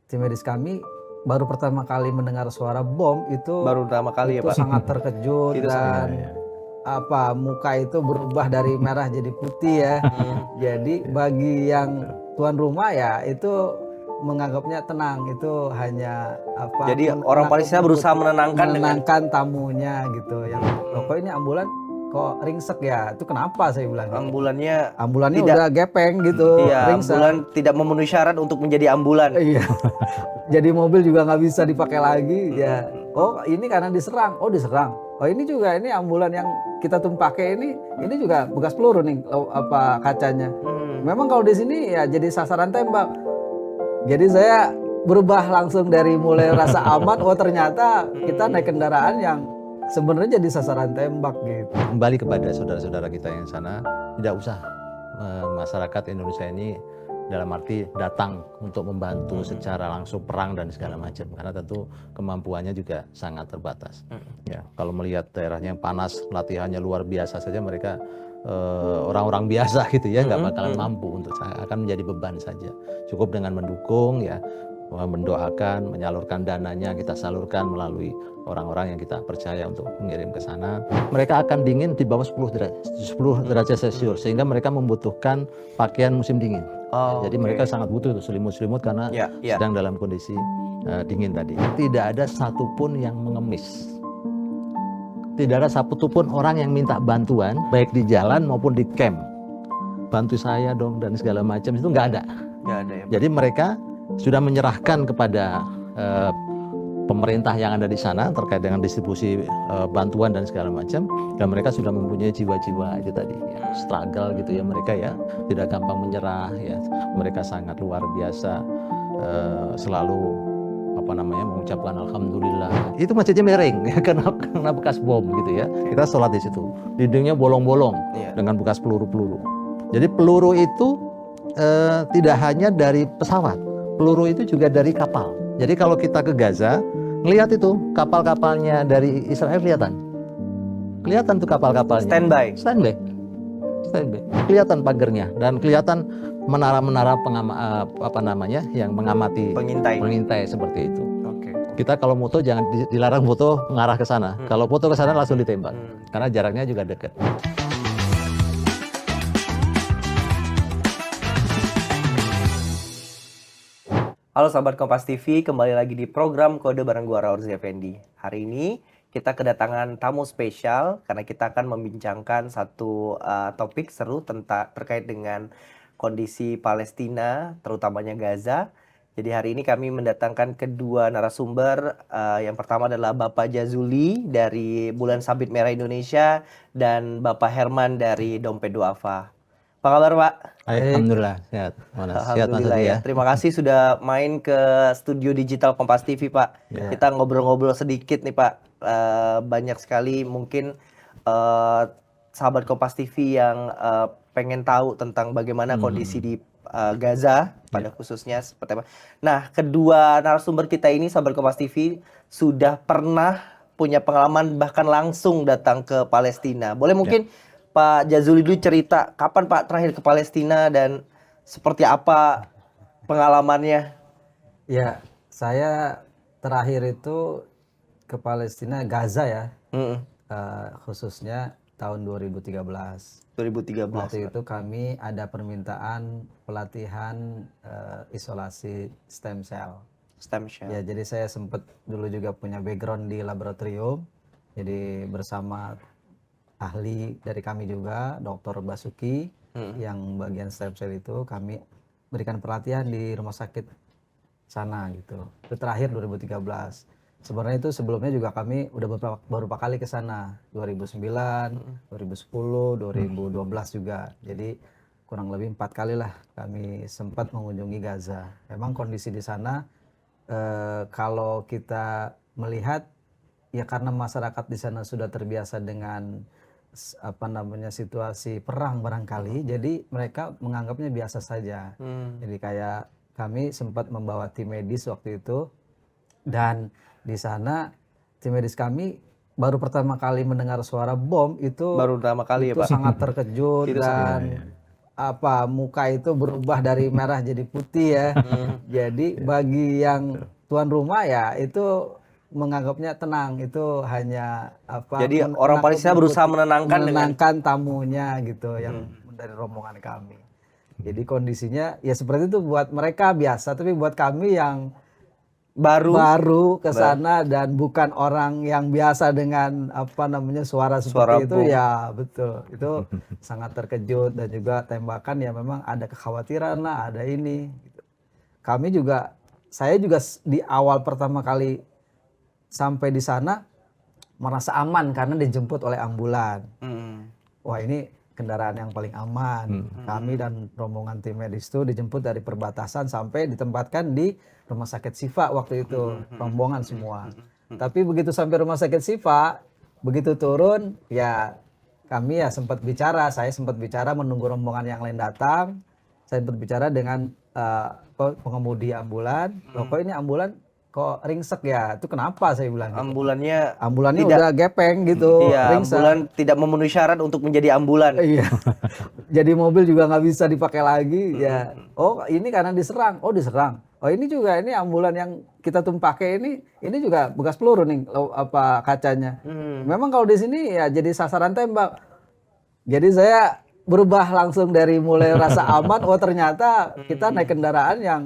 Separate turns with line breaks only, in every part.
tim medis kami baru pertama kali mendengar suara bom itu
Baru pertama kali ya
itu
Pak?
sangat terkejut
Itu
dan muka itu berubah dari merah jadi putih ya. Jadi bagi yang tuan rumah ya itu menganggapnya tenang, itu hanya
Jadi orang Palestina berusaha
menenangkan tamunya gitu. Yang loh kok ini ambulan kok ringsek ya? Itu kenapa saya bilang gitu. Ambulannya
tidak,
udah gepeng gitu,
iya,
ringsek.
ambulan tidak memenuhi syarat untuk menjadi ambulan.
Iya. Jadi mobil juga nggak bisa dipakai lagi ya. Oh ini karena diserang. Oh diserang. Oh ini juga ini ambulan yang kita tumpake ini juga bekas peluru nih kacanya. Memang kalau di sini ya jadi sasaran tembak. Jadi saya berubah langsung dari mulai rasa aman, oh ternyata kita naik kendaraan yang sebenarnya jadi sasaran tembak gitu.
Kembali kepada saudara-saudara kita yang sana, tidak usah masyarakat Indonesia ini dalam arti datang untuk membantu secara langsung perang dan segala macam, karena tentu kemampuannya juga sangat terbatas. Ya, kalau melihat daerahnya yang panas, latihannya luar biasa saja mereka orang-orang biasa gitu ya, nggak bakalan mampu untuk akan menjadi beban saja. Cukup dengan mendukung ya, mendoakan, menyalurkan dananya kita salurkan melalui orang-orang yang kita percaya untuk mengirim ke sana. Mereka akan dingin di bawah 10 derajat Celcius sehingga mereka membutuhkan pakaian musim dingin. Jadi mereka sangat butuh itu selimut-selimut karena sedang dalam kondisi dingin tadi. Tidak ada satupun yang mengemis. Tidak ada satupun orang yang minta bantuan baik di jalan maupun di camp. Bantu saya dong dan segala macam itu nggak ada.
Nggak ada ya.
Jadi mereka sudah menyerahkan kepada pemerintah yang ada di sana terkait dengan distribusi bantuan dan segala macam, dan mereka sudah mempunyai jiwa-jiwa itu tadi ya, struggle gitu ya, mereka ya tidak gampang menyerah ya, mereka sangat luar biasa, selalu mengucapkan alhamdulillah. Itu masjidnya miring karena bekas bom gitu ya. Kita sholat di situ, dindingnya bolong-bolong dengan bekas peluru-peluru. Jadi peluru itu tidak hanya dari pesawat, peluru itu juga dari kapal. Jadi kalau kita ke Gaza, ngelihat itu kapal-kapalnya dari Israel kelihatan tuh kapal-kapalnya. Standby. Kelihatan pagernya dan kelihatan menara-menara yang mengamati pengintai seperti itu. Kita kalau foto jangan dilarang foto mengarah ke sana. Kalau foto ke sana langsung ditembak karena jaraknya juga dekat.
Halo sahabat Kompas TV, kembali lagi di program Kode bareng gua Raurzi Effendi. Hari ini kita kedatangan tamu spesial karena kita akan membincangkan satu topik seru terkait dengan kondisi Palestina, terutamanya Gaza. Jadi hari ini kami mendatangkan kedua narasumber. Yang pertama adalah Bapak Jazuli dari Bulan Sabit Merah Indonesia dan Bapak Herman dari Dompet Duafa. Apa kabar Pak?
Alhamdulillah sehat.
Alhamdulillah ya. Terima kasih sudah main ke studio digital Kompas TV Pak. Kita ngobrol-ngobrol sedikit nih Pak. Banyak sekali mungkin sahabat Kompas TV yang pengen tahu tentang bagaimana kondisi di Gaza pada khususnya seperti apa. Nah, kedua narasumber kita ini sahabat Kompas TV sudah pernah punya pengalaman bahkan langsung datang ke Palestina. Boleh mungkin Pak Jazuli dulu cerita kapan Pak terakhir ke Palestina dan seperti apa pengalamannya?
Ya, saya terakhir itu ke Palestina, Gaza ya, khususnya tahun 2013. Waktu itu kami ada permintaan pelatihan isolasi stem cell. Ya, jadi saya sempat dulu juga punya background di laboratorium. Jadi bersama ahli dari kami juga, Dr. Basuki, yang bagian stem cell itu kami berikan pelatihan di rumah sakit sana gitu. Itu terakhir 2013. Sebenarnya itu sebelumnya juga kami udah beberapa kali ke sana, 2009, 2010, 2012 juga. Jadi kurang lebih 4 kali lah kami sempat mengunjungi Gaza. Memang kondisi di sana kalau kita melihat ya karena masyarakat di sana sudah terbiasa dengan situasi perang barangkali, jadi mereka menganggapnya biasa saja. Jadi kayak kami sempat membawa tim medis waktu itu, dan di sana tim medis kami baru pertama kali mendengar suara bom itu
Baru pertama kali ya Pak?
Sangat terkejut dan muka itu berubah dari merah jadi putih ya. Jadi bagi yang tuan rumah ya itu menganggapnya tenang, itu hanya
Jadi orang Palestina berusaha menenangkan
tamunya gitu yang dari rombongan kami. Jadi kondisinya ya seperti itu buat mereka biasa, tapi buat kami yang baru ke sana dan bukan orang yang biasa dengan suara seperti itu ya betul. Itu sangat terkejut dan juga tembakan ya memang ada kekhawatiran lah, ada ini gitu. Saya juga di awal pertama kali sampai di sana merasa aman karena dijemput oleh ambulan. Wah, ini kendaraan yang paling aman. Kami dan rombongan tim medis itu dijemput dari perbatasan sampai ditempatkan di Rumah Sakit Syifa waktu itu, rombongan semua. Tapi begitu sampai Rumah Sakit Syifa, begitu turun ya kami ya saya sempat bicara menunggu rombongan yang lain datang. Saya sempat bicara dengan pengemudi ambulan. Loh, kok ini ambulan kok ringsek ya? Itu kenapa saya bilang gitu. Ambulannya udah gepeng gitu.
Iya, ambulan tidak memenuhi syarat untuk menjadi ambulan.
Iya. Jadi mobil juga nggak bisa dipakai lagi ya. Oh, ini karena diserang. Oh, diserang. Oh, ini juga ini ambulan yang kita tumpake ini juga bekas peluru nih kacanya. Memang kalau di sini ya jadi sasaran tembak. Jadi saya berubah langsung dari mulai rasa aman, oh ternyata kita naik kendaraan yang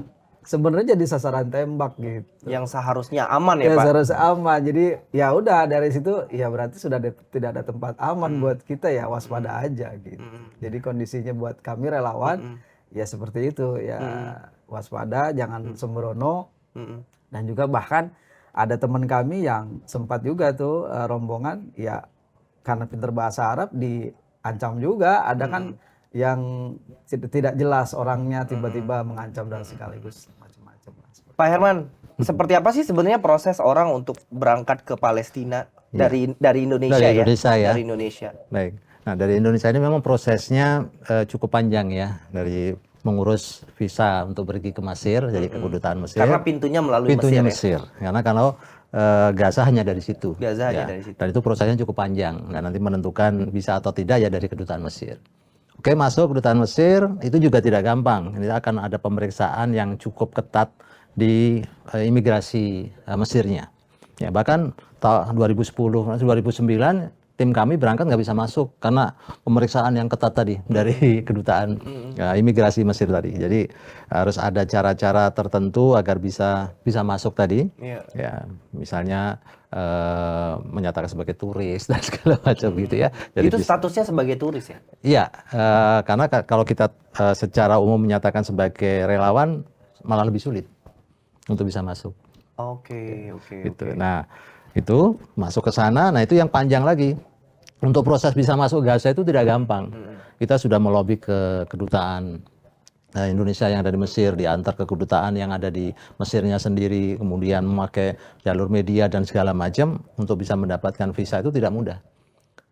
sebenarnya jadi sasaran tembak gitu.
Yang seharusnya aman ya, Pak?
Seharusnya aman. Jadi ya udah dari situ ya berarti sudah tidak ada tempat aman buat kita ya, waspada aja gitu. Jadi kondisinya buat kami relawan ya seperti itu ya, waspada, jangan sembrono. Dan juga bahkan ada teman kami yang sempat juga tuh rombongan ya karena pintar bahasa Arab diancam juga. Ada kan yang tidak jelas orangnya tiba-tiba mengancam dan sekaligus macam-macam.
Pak Herman, seperti apa sih sebenarnya proses orang untuk berangkat ke Palestina dari Indonesia,
ya?
Dari Indonesia.
Baik. Nah, dari Indonesia ini memang prosesnya cukup panjang ya, dari mengurus visa untuk pergi ke Mesir, jadi ke kedutaan Mesir.
Karena pintunya melalui
Mesir. Karena kalau Gaza hanya dari situ.
Hanya dari situ.
Dan itu prosesnya cukup panjang. Dan nanti menentukan bisa atau tidak ya dari kedutaan Mesir. Oke, masuk kedutaan Mesir itu juga tidak gampang. Ini akan ada pemeriksaan yang cukup ketat di imigrasi Mesirnya. Ya, bahkan tahun 2010, 2009 tim kami berangkat nggak bisa masuk karena pemeriksaan yang ketat tadi dari kedutaan imigrasi Mesir tadi. Jadi harus ada cara-cara tertentu agar bisa masuk tadi. Ya, misalnya menyatakan sebagai turis dan segala macam gitu ya.
Jadi itu statusnya sebagai turis ya?
Iya, karena kalau kita secara umum menyatakan sebagai relawan malah lebih sulit untuk bisa masuk.
Oke.
Gitu. Nah, itu masuk ke sana, nah itu yang panjang lagi. Untuk proses bisa masuk Gaza itu tidak gampang. Kita sudah melobi ke kedutaan Indonesia yang ada di Mesir, diantar ke kedutaan yang ada di Mesirnya sendiri, kemudian memakai jalur media dan segala macam untuk bisa mendapatkan visa itu tidak mudah.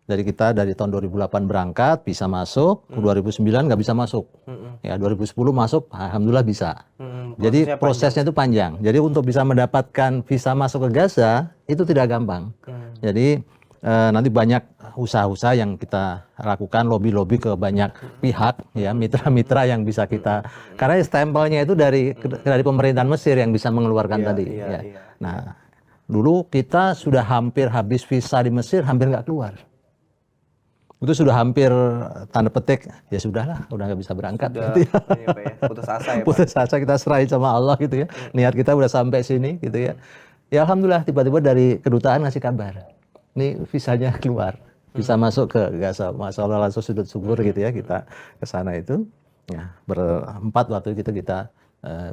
Dari tahun 2008 berangkat bisa masuk, 2009 nggak bisa masuk. Ya 2010 masuk, alhamdulillah bisa. Jadi prosesnya itu panjang. Jadi untuk bisa mendapatkan visa masuk ke Gaza itu tidak gampang. Jadi nanti banyak usaha-usaha yang kita lakukan, lobby-lobby ke banyak pihak, ya mitra-mitra yang bisa kita, karena stempelnya itu dari pemerintahan Mesir yang bisa mengeluarkan tadi. Nah, dulu kita sudah hampir habis visa di Mesir, hampir nggak keluar. Itu sudah hampir tanda petik, ya sudahlah, udah nggak bisa berangkat. Gitu ya.
Putus asa ya, Pak?
Putus asa, kita serahin sama Allah gitu ya. Niat kita udah sampai sini gitu ya. Ya alhamdulillah tiba-tiba dari kedutaan ngasih kabar. Ini visanya keluar, bisa masuk ke Gaza. Masya Allah langsung sudut subur gitu ya, kita ke sana itu. Ya, berempat waktu itu kita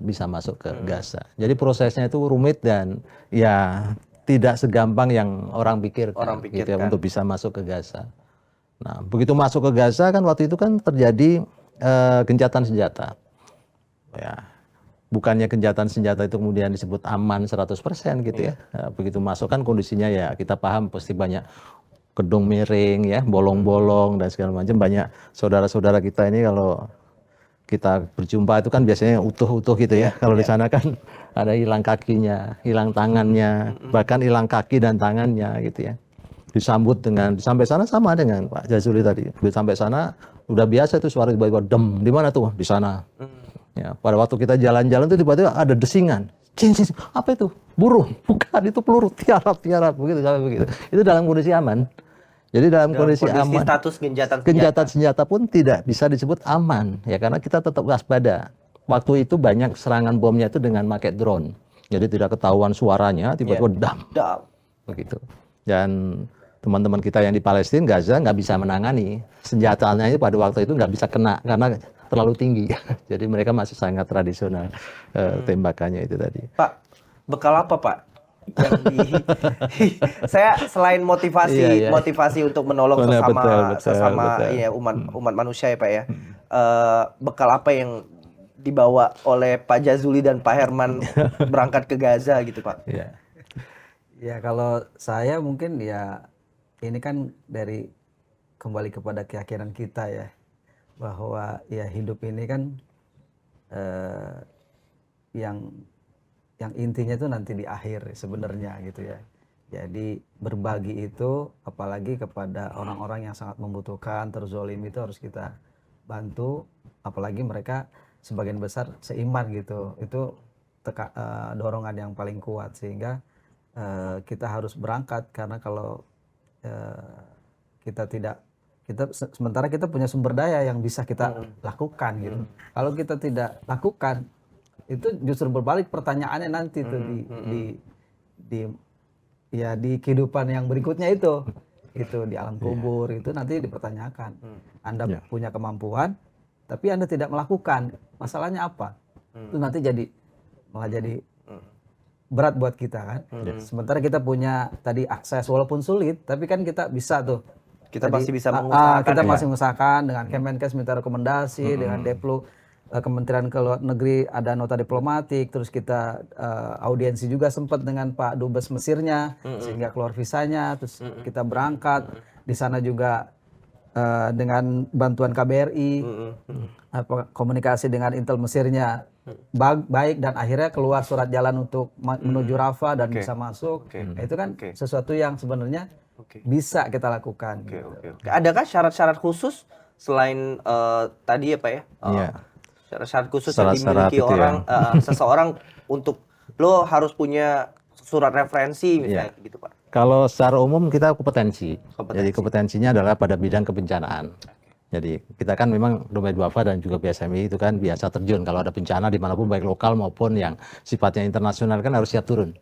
bisa masuk ke Gaza. Jadi prosesnya itu rumit dan ya tidak segampang yang orang pikirkan. Gitu ya, untuk bisa masuk ke Gaza. Nah, begitu masuk ke Gaza kan waktu itu kan terjadi gencatan senjata. Ya, bukannya gencatan senjata itu kemudian disebut aman 100% gitu ya. Nah, begitu masuk kan kondisinya ya kita paham pasti banyak gedung miring ya, bolong-bolong dan segala macam. Banyak saudara-saudara kita ini kalau kita berjumpa itu kan biasanya utuh-utuh gitu ya. Kalau di sana kan ada hilang kakinya, hilang tangannya, bahkan hilang kaki dan tangannya gitu ya. Disambut dengan, sampai sana sama dengan Pak Jazuli tadi. Sampai sana Udah biasa itu suara tiba-tiba dem, di mana tuh? Di sana. Ya, pada waktu kita jalan-jalan tuh tiba-tiba ada desingan. Cing, cing, apa itu? Burung? Bukan, itu peluru. Tiarap, begitu sampai begitu. Itu dalam kondisi aman. Jadi dalam kondisi aman,
status genjatan
senjata pun tidak bisa disebut aman, ya karena kita tetap waspada. Waktu itu banyak serangan bomnya itu dengan pakai drone. Jadi tidak ketahuan suaranya, tiba-tiba dam. Begitu. Dan teman-teman kita yang di Palestina, Gaza nggak bisa menangani. Senjatanya itu pada waktu itu nggak bisa kena karena terlalu tinggi. Jadi mereka masih sangat tradisional tembakannya itu tadi.
Pak, bekal apa Pak? Saya selain motivasi untuk menolong sesama ya, umat manusia ya Pak ya. Bekal apa yang dibawa oleh Pak Jazuli dan Pak Herman berangkat ke Gaza gitu Pak?
Ya kalau saya mungkin ya ini kan dari kembali kepada keyakinan kita ya, bahwa ya hidup ini kan yang intinya itu nanti di akhir sebenarnya gitu ya. Jadi berbagi itu apalagi kepada orang-orang yang sangat membutuhkan, terzolim, itu harus kita bantu, apalagi mereka sebagian besar seiman gitu. Itu dorongan yang paling kuat, sehingga kita harus berangkat, karena kalau sementara kita punya sumber daya yang bisa kita lakukan gitu. Kalau kita tidak lakukan, itu justru berbalik pertanyaannya nanti tuh di kehidupan yang berikutnya itu di alam kubur itu nanti dipertanyakan. Anda punya kemampuan tapi Anda tidak melakukan, masalahnya apa? Itu nanti malah jadi berat buat kita kan. Sementara kita punya tadi akses walaupun sulit, tapi kan kita bisa tuh.
Masih bisa mengusahakan.
Kita masih mengusahakan dengan Kemenkes minta rekomendasi, dengan Deplu Kementerian Luar Negeri ada nota diplomatik, terus kita audiensi juga sempat dengan Pak Dubes Mesirnya sehingga keluar visanya, terus kita berangkat di sana juga dengan bantuan KBRI, komunikasi dengan Intel Mesirnya baik, dan akhirnya keluar surat jalan untuk menuju Rafah dan bisa masuk. Nah, itu kan sesuatu yang sebenarnya bisa kita lakukan.
Adakah syarat-syarat khusus selain tadi ya Pak ya? Syarat-syarat khusus yang dimiliki orang seseorang untuk lo harus punya surat referensi misalnya gitu Pak?
Kalau secara umum kita kompetensi. Jadi kompetensinya adalah pada bidang kebencanaan. Jadi kita kan memang domain duafa dan juga BSMI itu kan biasa terjun kalau ada bencana dimanapun, baik lokal maupun yang sifatnya internasional, kan harus siap turun.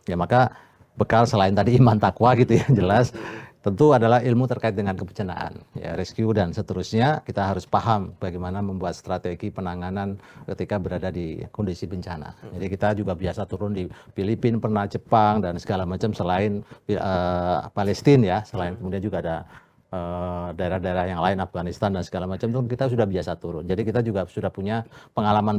Ya maka bekal selain tadi iman takwa gitu ya, jelas tentu adalah ilmu terkait dengan kebencanaan, ya rescue dan seterusnya. Kita harus paham bagaimana membuat strategi penanganan ketika berada di kondisi bencana. Jadi kita juga biasa turun di Filipina, pernah Jepang dan segala macam, selain Palestina ya, selain kemudian juga ada daerah-daerah yang lain, Afghanistan dan segala macam, itu kita sudah biasa turun. Jadi kita juga sudah punya pengalaman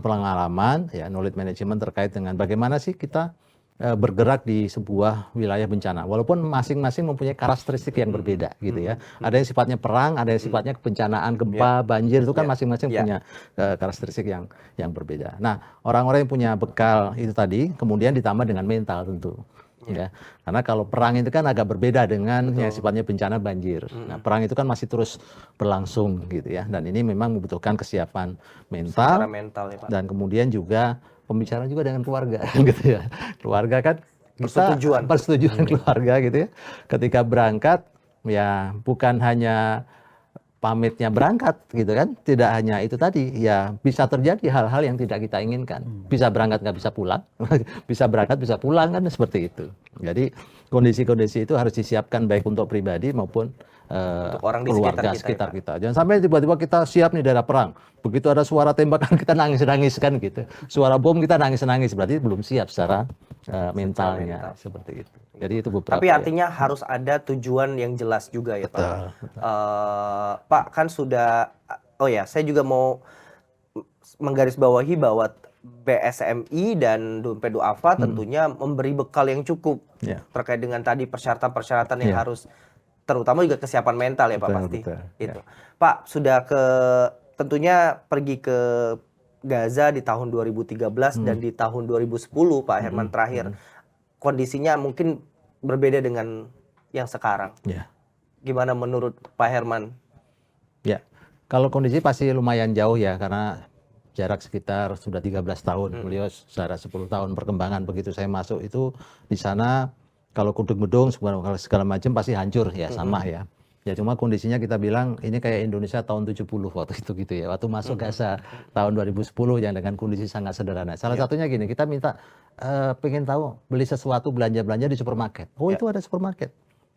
ya, knowledge management terkait dengan bagaimana sih kita bergerak di sebuah wilayah bencana, walaupun masing-masing mempunyai karakteristik yang berbeda gitu ya. Ada yang sifatnya perang, ada yang sifatnya kebencanaan, gempa, banjir, itu kan masing-masing punya karakteristik yang berbeda. Nah, orang-orang yang punya bekal itu tadi kemudian ditambah dengan mental tentu. Ya, karena kalau perang itu kan agak berbeda dengan yang sifatnya bencana banjir. Nah, perang itu kan masih terus berlangsung gitu ya, dan ini memang membutuhkan kesiapan mental,
ya, Pak.
Dan kemudian juga pembicaraan juga dengan keluarga gitu ya. Keluarga kan persetujuan keluarga gitu ya. Ketika berangkat ya bukan hanya pamitnya berangkat gitu kan, tidak hanya itu tadi, ya bisa terjadi hal-hal yang tidak kita inginkan. Bisa berangkat nggak bisa pulang, bisa berangkat bisa pulang, kan seperti itu. Jadi kondisi-kondisi itu harus disiapkan baik untuk pribadi maupun
untuk orang di
keluarga sekitar kita. Jangan sampai tiba-tiba kita siap nih daerah perang, begitu ada suara tembakan kita nangis-nangis kan gitu, suara bom kita nangis-nangis, berarti belum siap secara mentalnya seperti itu. Jadi itu beberapa.
Tapi artinya harus ada tujuan yang jelas juga ya Pak. Betul. Pak kan sudah, saya juga mau menggarisbawahi bahwa BSMI dan Dompet Duafa tentunya memberi bekal yang cukup terkait dengan tadi persyaratan-persyaratan yang harus, terutama juga kesiapan mental ya Pak, pasti. Itu. Pak sudah tentunya pergi ke Gaza di tahun 2013 dan di tahun 2010 Pak Herman terakhir. Kondisinya mungkin berbeda dengan yang sekarang. Gimana menurut Pak Herman?
Ya, Kalau kondisi pasti lumayan jauh ya, karena jarak sekitar sudah 13 tahun. Beliau secara 10 tahun perkembangan begitu saya masuk itu di sana kalau gedung-gedung segala macam pasti hancur ya, sama ya. Ya cuma kondisinya kita bilang ini kayak Indonesia tahun 70 waktu itu gitu ya. Waktu masuk Gaza tahun 2010 yang dengan kondisi sangat sederhana. Salah satunya gini, kita minta pengen tahu beli sesuatu belanja-belanja di supermarket. Oh itu ada supermarket.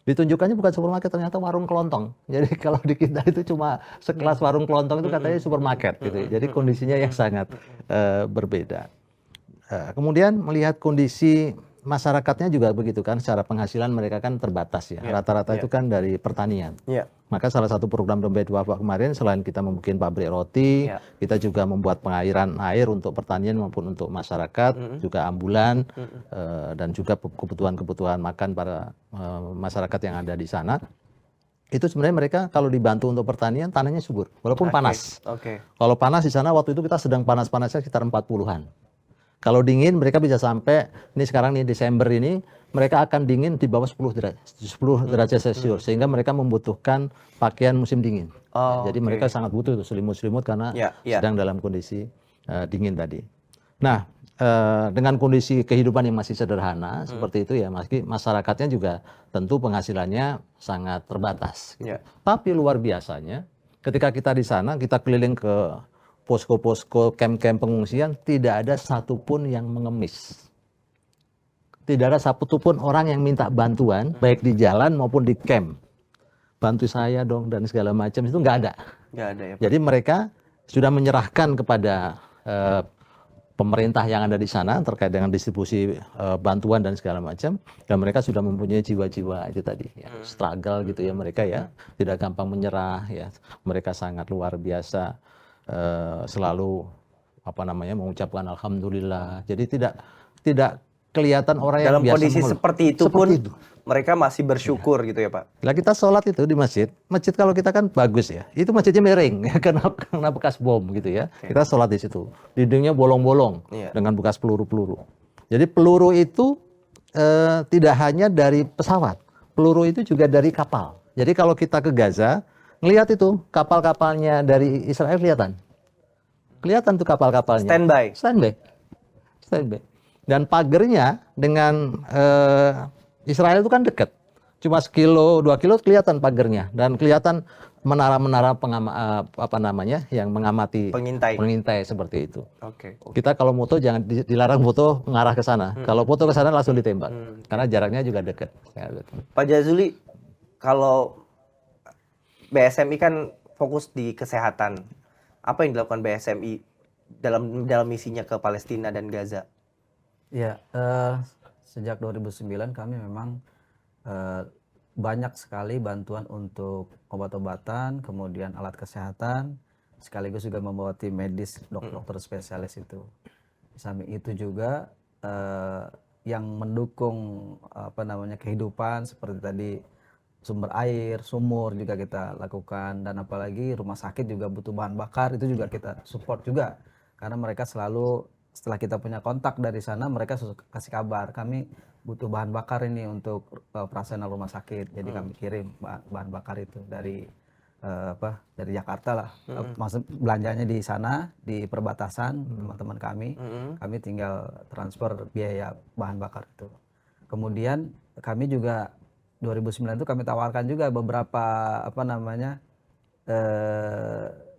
Ditunjukkannya bukan supermarket, ternyata warung kelontong. Jadi kalau di kita itu cuma sekelas warung kelontong itu katanya supermarket gitu. Jadi kondisinya yang sangat berbeda. Kemudian melihat kondisi masyarakatnya juga begitu kan, secara penghasilan mereka kan terbatas ya. Rata-rata itu kan dari pertanian. Maka salah satu program dompet duafa kemarin selain kita membuat pabrik roti, kita juga membuat pengairan air untuk pertanian maupun untuk masyarakat, juga ambulan dan juga kebutuhan-kebutuhan makan para masyarakat yang ada di sana. Itu sebenarnya mereka kalau dibantu untuk pertanian tanahnya subur, walaupun panas. Kalau panas di sana waktu itu kita sedang panas-panasnya sekitar 40-an. Kalau dingin mereka bisa sampai, ini sekarang nih Desember ini, mereka akan dingin di bawah 10 derajat Celcius. Sehingga mereka membutuhkan pakaian musim dingin. Jadi mereka sangat butuh itu selimut-selimut karena sedang dalam kondisi dingin tadi. Nah, dengan kondisi kehidupan yang masih sederhana seperti itu ya, masyarakatnya juga tentu penghasilannya sangat terbatas. Tapi luar biasanya, ketika kita di sana, kita keliling ke posko-posko, camp-camp pengungsian, tidak ada satupun yang mengemis. Tidak ada satupun orang yang minta bantuan, baik di jalan maupun di camp. Bantu saya dong dan segala macam, itu nggak ada.
Nggak ada ya, Pak.
Jadi mereka sudah menyerahkan kepada pemerintah yang ada di sana terkait dengan distribusi bantuan dan segala macam, dan mereka sudah mempunyai jiwa-jiwa itu tadi, ya, struggle gitu ya mereka ya, tidak gampang menyerah ya, mereka sangat luar biasa. Selalu mengucapkan alhamdulillah. Jadi tidak kelihatan orang yang
dalam
biasa
kondisi
mengeluh.
seperti itu mereka masih bersyukur gitu ya, Pak.
Lah kita sholat itu di masjid kalau kita kan bagus ya. Itu masjidnya miring karena bekas bom gitu ya. Kita sholat di situ. Dindingnya bolong-bolong dengan bekas peluru-peluru. Jadi peluru itu tidak hanya dari pesawat. Peluru itu juga dari kapal. Jadi kalau kita ke Gaza, ngelihat itu kapal-kapalnya dari Israel kelihatan tuh kapal-kapalnya standby dan pagernya dengan Israel itu kan dekat, cuma 1-2 kilo kelihatan pagernya dan kelihatan menara-menara yang mengamati pengintai seperti itu. Kita kalau moto jangan dilarang foto mengarah ke sana, kalau foto ke sana langsung ditembak karena jaraknya juga dekat.
Pak Jazuli, kalau BSMI kan fokus di kesehatan. Apa yang dilakukan BSMI dalam misinya ke Palestina dan Gaza?
Ya, sejak 2009 kami memang banyak sekali bantuan untuk obat-obatan, kemudian alat kesehatan, sekaligus juga membawa tim medis, dokter spesialis itu. Di samping itu juga yang mendukung kehidupan seperti tadi, sumber air, sumur juga kita lakukan, dan apalagi rumah sakit juga butuh bahan bakar, itu juga kita support juga, karena mereka selalu setelah kita punya kontak dari sana mereka kasih kabar kami butuh bahan bakar ini untuk operasional rumah sakit, jadi kami kirim bahan bakar itu dari Jakarta lah, maksud belanjanya di sana di perbatasan teman-teman kami tinggal transfer biaya bahan bakar itu. Kemudian kami juga 2009 itu kami tawarkan juga beberapa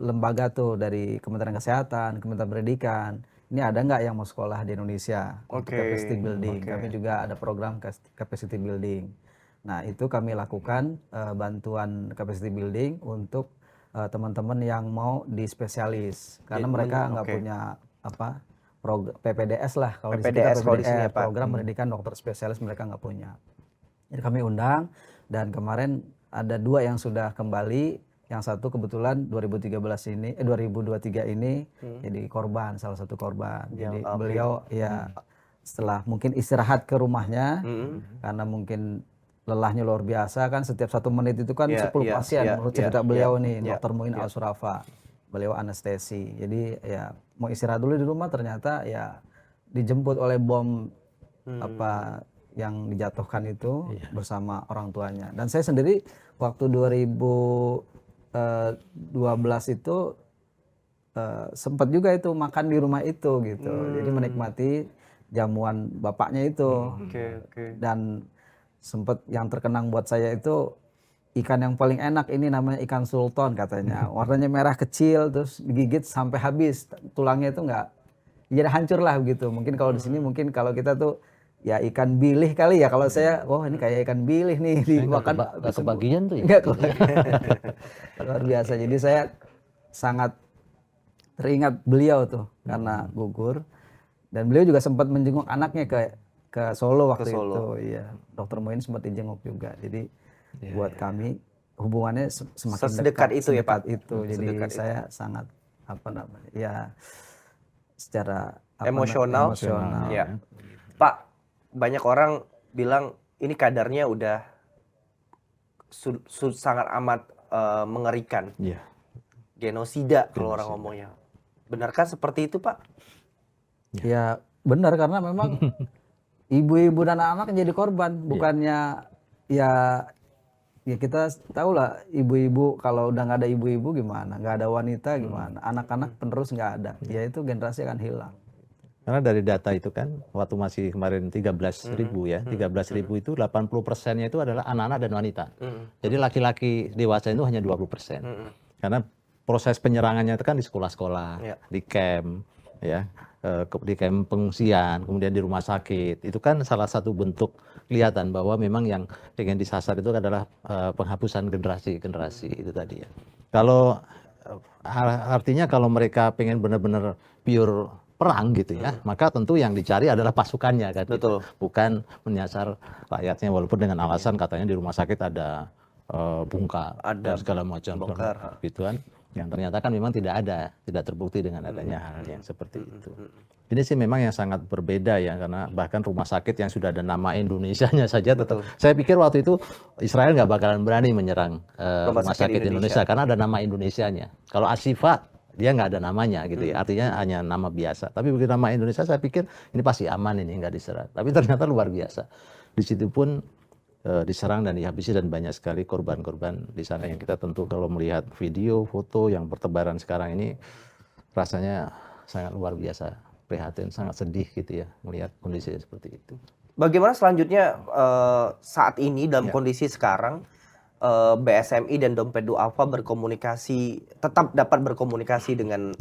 lembaga tuh dari Kementerian Kesehatan, Kementerian Pendidikan. Ini ada nggak yang mau sekolah di Indonesia untuk capacity building? Kami juga ada program capacity building. Nah itu kami lakukan bantuan capacity building untuk teman-teman yang mau di spesialis, karena mereka nggak punya PPDS lah kalau di sini program pendidikan dokter spesialis mereka nggak punya. Jadi kami undang, dan kemarin ada 2 yang sudah kembali, yang satu kebetulan 2023 ini jadi korban, salah satu korban. Jadi beliau ya setelah mungkin istirahat ke rumahnya karena mungkin lelahnya luar biasa kan, setiap 1 menit itu kan 10 pasien menurut cerita beliau nih, Dr. Muin Al-Surafa. Beliau anestesi. Jadi ya mau istirahat dulu di rumah, ternyata ya dijemput oleh bom yang dijatuhkan itu bersama orang tuanya. Dan saya sendiri waktu 2011 12 itu sempat juga itu makan di rumah itu gitu. Jadi menikmati jamuan bapaknya itu. Dan sempat yang terkenang buat saya itu ikan yang paling enak ini namanya ikan sultan katanya. Warnanya merah kecil terus digigit sampai habis. Tulangnya itu nggak jadi hancur lah begitu. Mungkin kalau di sini mungkin kalau kita tuh ya ikan bilih kali ya. Kalau saya ini kayak ikan bilih nih dimakan
nggak kebagian tuh ya.
Nggak kebagian. Luar biasa. Jadi saya sangat teringat beliau tuh karena gugur. Dan beliau juga sempat menjenguk anaknya ke Solo waktu itu. Iya. Dokter Muin sempat dijenguk juga. Jadi buat kami hubungannya semakin
sedekat itu ya Pak.
Jadi saya sangat ya secara
emosional. Ya. Pak, banyak orang bilang ini kadarnya udah sangat amat mengerikan. Genosida kalau orang ngomongnya. Benarkah seperti itu Pak?
Ya benar, karena memang ibu-ibu dan anak jadi korban, bukannya ya kita tahu lah ibu-ibu, kalau udah nggak ada ibu-ibu gimana, nggak ada wanita gimana, anak-anak penerus nggak ada, ya itu generasi akan hilang.
Karena dari data itu kan waktu masih kemarin 13.000 ya, 13.000 itu 80%-nya itu adalah anak-anak dan wanita. Jadi laki-laki dewasa itu hanya 20%. Karena proses penyerangannya itu kan di sekolah-sekolah, di camp, ya, di camp pengungsian, kemudian di rumah sakit. Itu kan salah satu bentuk kelihatan bahwa memang yang ingin disasar itu adalah penghapusan generasi itu tadi ya. Kalau artinya kalau mereka pengen benar-benar pure perang gitu ya, maka tentu yang dicari adalah pasukannya kan, gitu. Bukan menyasar rakyatnya, walaupun dengan alasan katanya di rumah sakit ada bungkar, ada segala macam gitu kan. Yang ternyata kan memang tidak terbukti dengan adanya hal yang seperti itu. Ini sih memang yang sangat berbeda ya, karena bahkan rumah sakit yang sudah ada nama Indonesianya saja tetap. Saya pikir waktu itu Israel nggak bakalan berani menyerang rumah sakit Indonesia karena ada nama Indonesianya. Kalau Ashifa dia nggak ada namanya gitu ya, artinya hanya nama biasa. Tapi begitu nama Indonesia saya pikir ini pasti aman, ini nggak diserang. Tapi ternyata luar biasa. Di situ pun diserang dan dihabisi, dan banyak sekali korban-korban di sana yang kita tentu kalau melihat video, foto yang bertebaran sekarang ini rasanya sangat luar biasa, prihatin, sangat sedih gitu ya melihat kondisi seperti itu.
Bagaimana selanjutnya saat ini dalam kondisi sekarang BSMI dan Dompet Duafa tetap dapat berkomunikasi dengan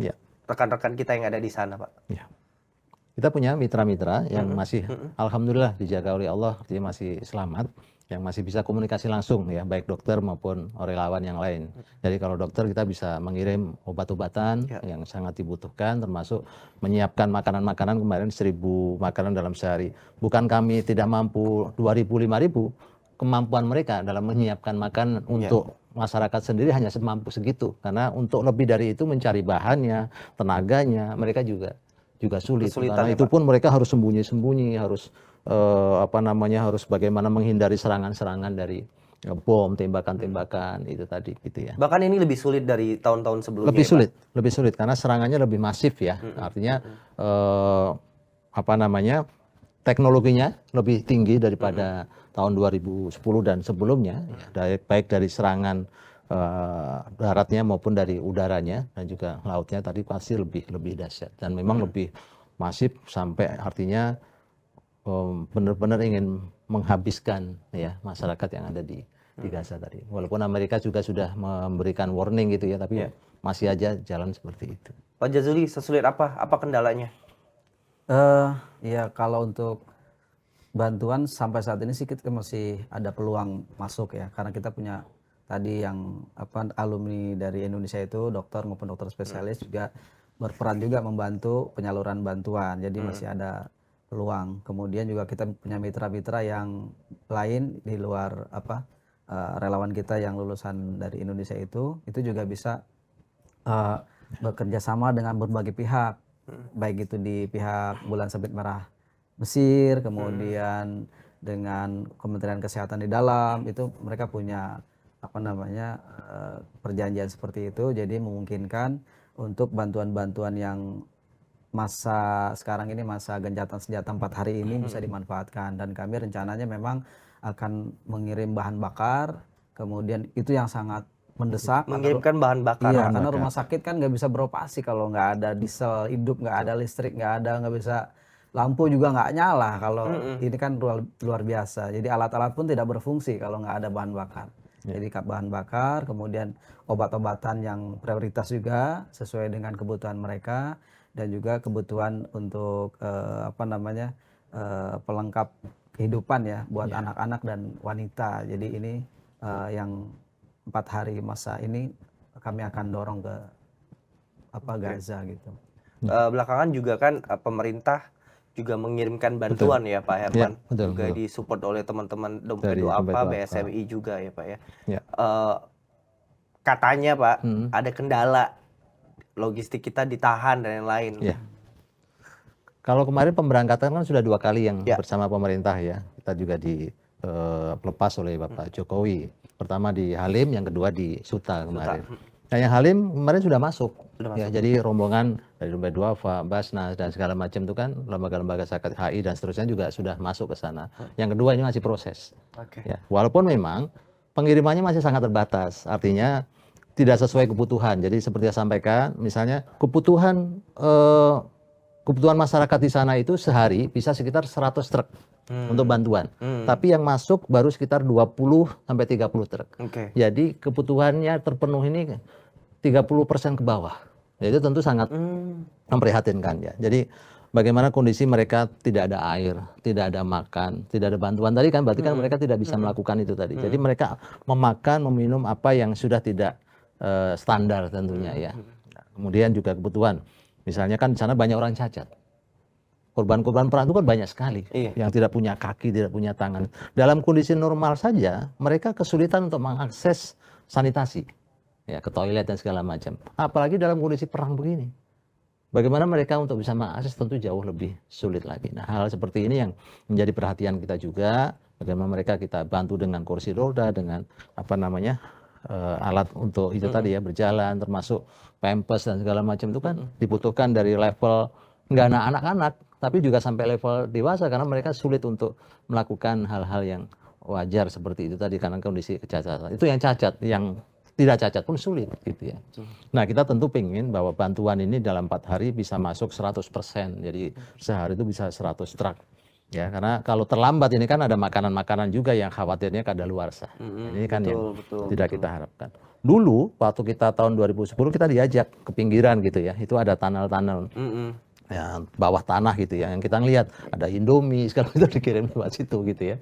rekan-rekan kita yang ada di sana, Pak?
Ya. Kita punya mitra-mitra yang masih alhamdulillah dijaga oleh Allah, artinya masih selamat, yang masih bisa komunikasi langsung ya, baik dokter maupun relawan yang lain. Jadi kalau dokter kita bisa mengirim obat-obatan yang sangat dibutuhkan, termasuk menyiapkan makanan-makanan, kemarin 1.000 makanan dalam sehari. Bukan kami tidak mampu 2.000, 5.000, kemampuan mereka dalam menyiapkan makan untuk masyarakat sendiri hanya semampu segitu. Karena untuk lebih dari itu mencari bahannya, tenaganya, mereka juga sulit. Karena itu pun mereka harus sembunyi-sembunyi, harus harus bagaimana menghindari serangan-serangan dari bom, tembakan-tembakan itu tadi gitu ya.
Bahkan ini lebih sulit dari tahun-tahun sebelumnya.
Lebih sulit karena serangannya lebih masif ya. Artinya teknologinya lebih tinggi daripada tahun 2010 dan sebelumnya, baik dari serangan daratnya maupun dari udaranya, dan juga lautnya tadi pasti lebih dahsyat, dan memang lebih masif sampai artinya benar-benar ingin menghabiskan ya masyarakat yang ada di Gaza tadi. Walaupun Amerika juga sudah memberikan warning gitu ya, tapi masih aja jalan seperti itu.
Pak Jazuli, sesulit apa kendalanya?
Ya kalau untuk bantuan sampai saat ini sih kita masih ada peluang masuk ya, karena kita punya tadi yang alumni dari Indonesia itu dokter maupun dokter spesialis juga berperan juga membantu penyaluran bantuan, jadi masih ada peluang. Kemudian juga kita punya mitra-mitra yang lain di luar relawan kita yang lulusan dari Indonesia itu juga bisa bekerja sama dengan berbagai pihak, baik itu di pihak Bulan Sabit Merah Mesir, kemudian dengan Kementerian Kesehatan di dalam itu mereka punya perjanjian seperti itu, jadi memungkinkan untuk bantuan-bantuan yang masa sekarang ini, masa gencatan senjata 4 hari ini bisa dimanfaatkan. Dan kami rencananya memang akan mengirim bahan bakar, kemudian itu yang sangat mendesak.
Mengirimkan bahan bakar.
Iya, karena rumah sakit kan nggak bisa beroperasi kalau nggak ada diesel hidup, nggak ada listrik, nggak bisa, lampu juga nggak nyala kalau ini kan luar biasa. Jadi alat-alat pun tidak berfungsi kalau nggak ada bahan bakar. Jadi bahan bakar, kemudian obat-obatan yang prioritas juga sesuai dengan kebutuhan mereka, dan juga kebutuhan untuk pelengkap kehidupan ya buat anak-anak dan wanita. Jadi ini yang 4 hari masa ini kami akan dorong ke Gaza gitu.
Belakangan juga kan pemerintah juga mengirimkan bantuan ya Pak Herman, juga disupport oleh teman-teman Dompet Duafa, BSMI juga ya Pak ya. Katanya Pak ada kendala logistik kita ditahan dan lain-lain.
Kalau kemarin pemberangkatan kan sudah 2 kali yang bersama pemerintah ya. Kita juga dilepas oleh Bapak Jokowi. Pertama di Halim, yang kedua di Suta kemarin. Nah yang Halim kemarin sudah masuk. Ya, jadi rombongan dari Dompet Duafa, Basnas dan segala macam itu kan lembaga-lembaga zakat HI dan seterusnya juga sudah masuk ke sana. Yang kedua ini masih proses. Ya, walaupun memang pengirimannya masih sangat terbatas. Artinya tidak sesuai kebutuhan. Jadi seperti saya sampaikan, misalnya kebutuhan masyarakat di sana itu sehari bisa sekitar 100 truk untuk bantuan. Tapi yang masuk baru sekitar 20 sampai 30 truk. Jadi kebutuhannya terpenuh ini 30% ke bawah. Jadi itu tentu sangat memprihatinkan ya. Jadi bagaimana kondisi mereka tidak ada air, tidak ada makan, tidak ada bantuan tadi kan berarti kan mereka tidak bisa melakukan itu tadi. Jadi mereka memakan, meminum apa yang sudah tidak standar tentunya ya. Kemudian juga kebutuhan. Misalnya kan di sana banyak orang cacat. Korban-korban perang itu kan banyak sekali yang tidak punya kaki, tidak punya tangan. Dalam kondisi normal saja mereka kesulitan untuk mengakses sanitasi. Ya, ke toilet dan segala macam. Apalagi dalam kondisi perang begini. Bagaimana mereka untuk bisa mengakses tentu jauh lebih sulit lagi. Nah, hal seperti ini yang menjadi perhatian kita juga. Bagaimana mereka kita bantu dengan kursi roda, dengan alat untuk itu tadi ya berjalan, termasuk pampers dan segala macam itu kan dibutuhkan dari level nggak anak-anak, tapi juga sampai level dewasa karena mereka sulit untuk melakukan hal-hal yang wajar seperti itu tadi karena kondisi kecacatan. Itu yang cacat, yang tidak cacat pun sulit gitu ya. Nah kita tentu pengen bahwa bantuan ini dalam 4 hari bisa masuk 100%. Jadi sehari itu bisa 100 truk. Ya, karena kalau terlambat ini kan ada makanan-makanan juga yang khawatirnya kadaluarsa. Ini kan yang tidak kita harapkan. Dulu waktu kita tahun 2010 kita diajak ke pinggiran gitu ya. Itu ada tunnel-tunnel. Ya, bawah tanah gitu ya, yang kita ngelihat ada Indomie sekarang itu dikirim lewat situ gitu ya.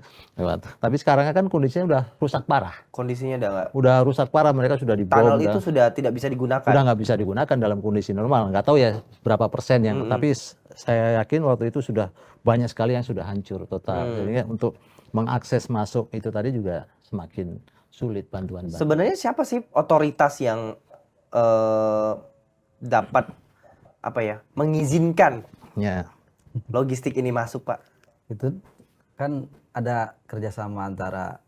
Tapi sekarang kan kondisinya udah rusak parah.
Kondisinya
udah rusak parah, mereka sudah dibom.
Tunnel itu sudah tidak bisa digunakan.
Sudah nggak bisa digunakan dalam kondisi normal. Nggak tahu ya berapa persen yang, tapi saya yakin waktu itu sudah banyak sekali yang sudah hancur total. Jadi untuk mengakses masuk itu tadi juga semakin sulit bantuan.
Sebenarnya siapa sih otoritas yang dapat mengizinkan logistik ini masuk, Pak?
Itu kan ada kerjasama antara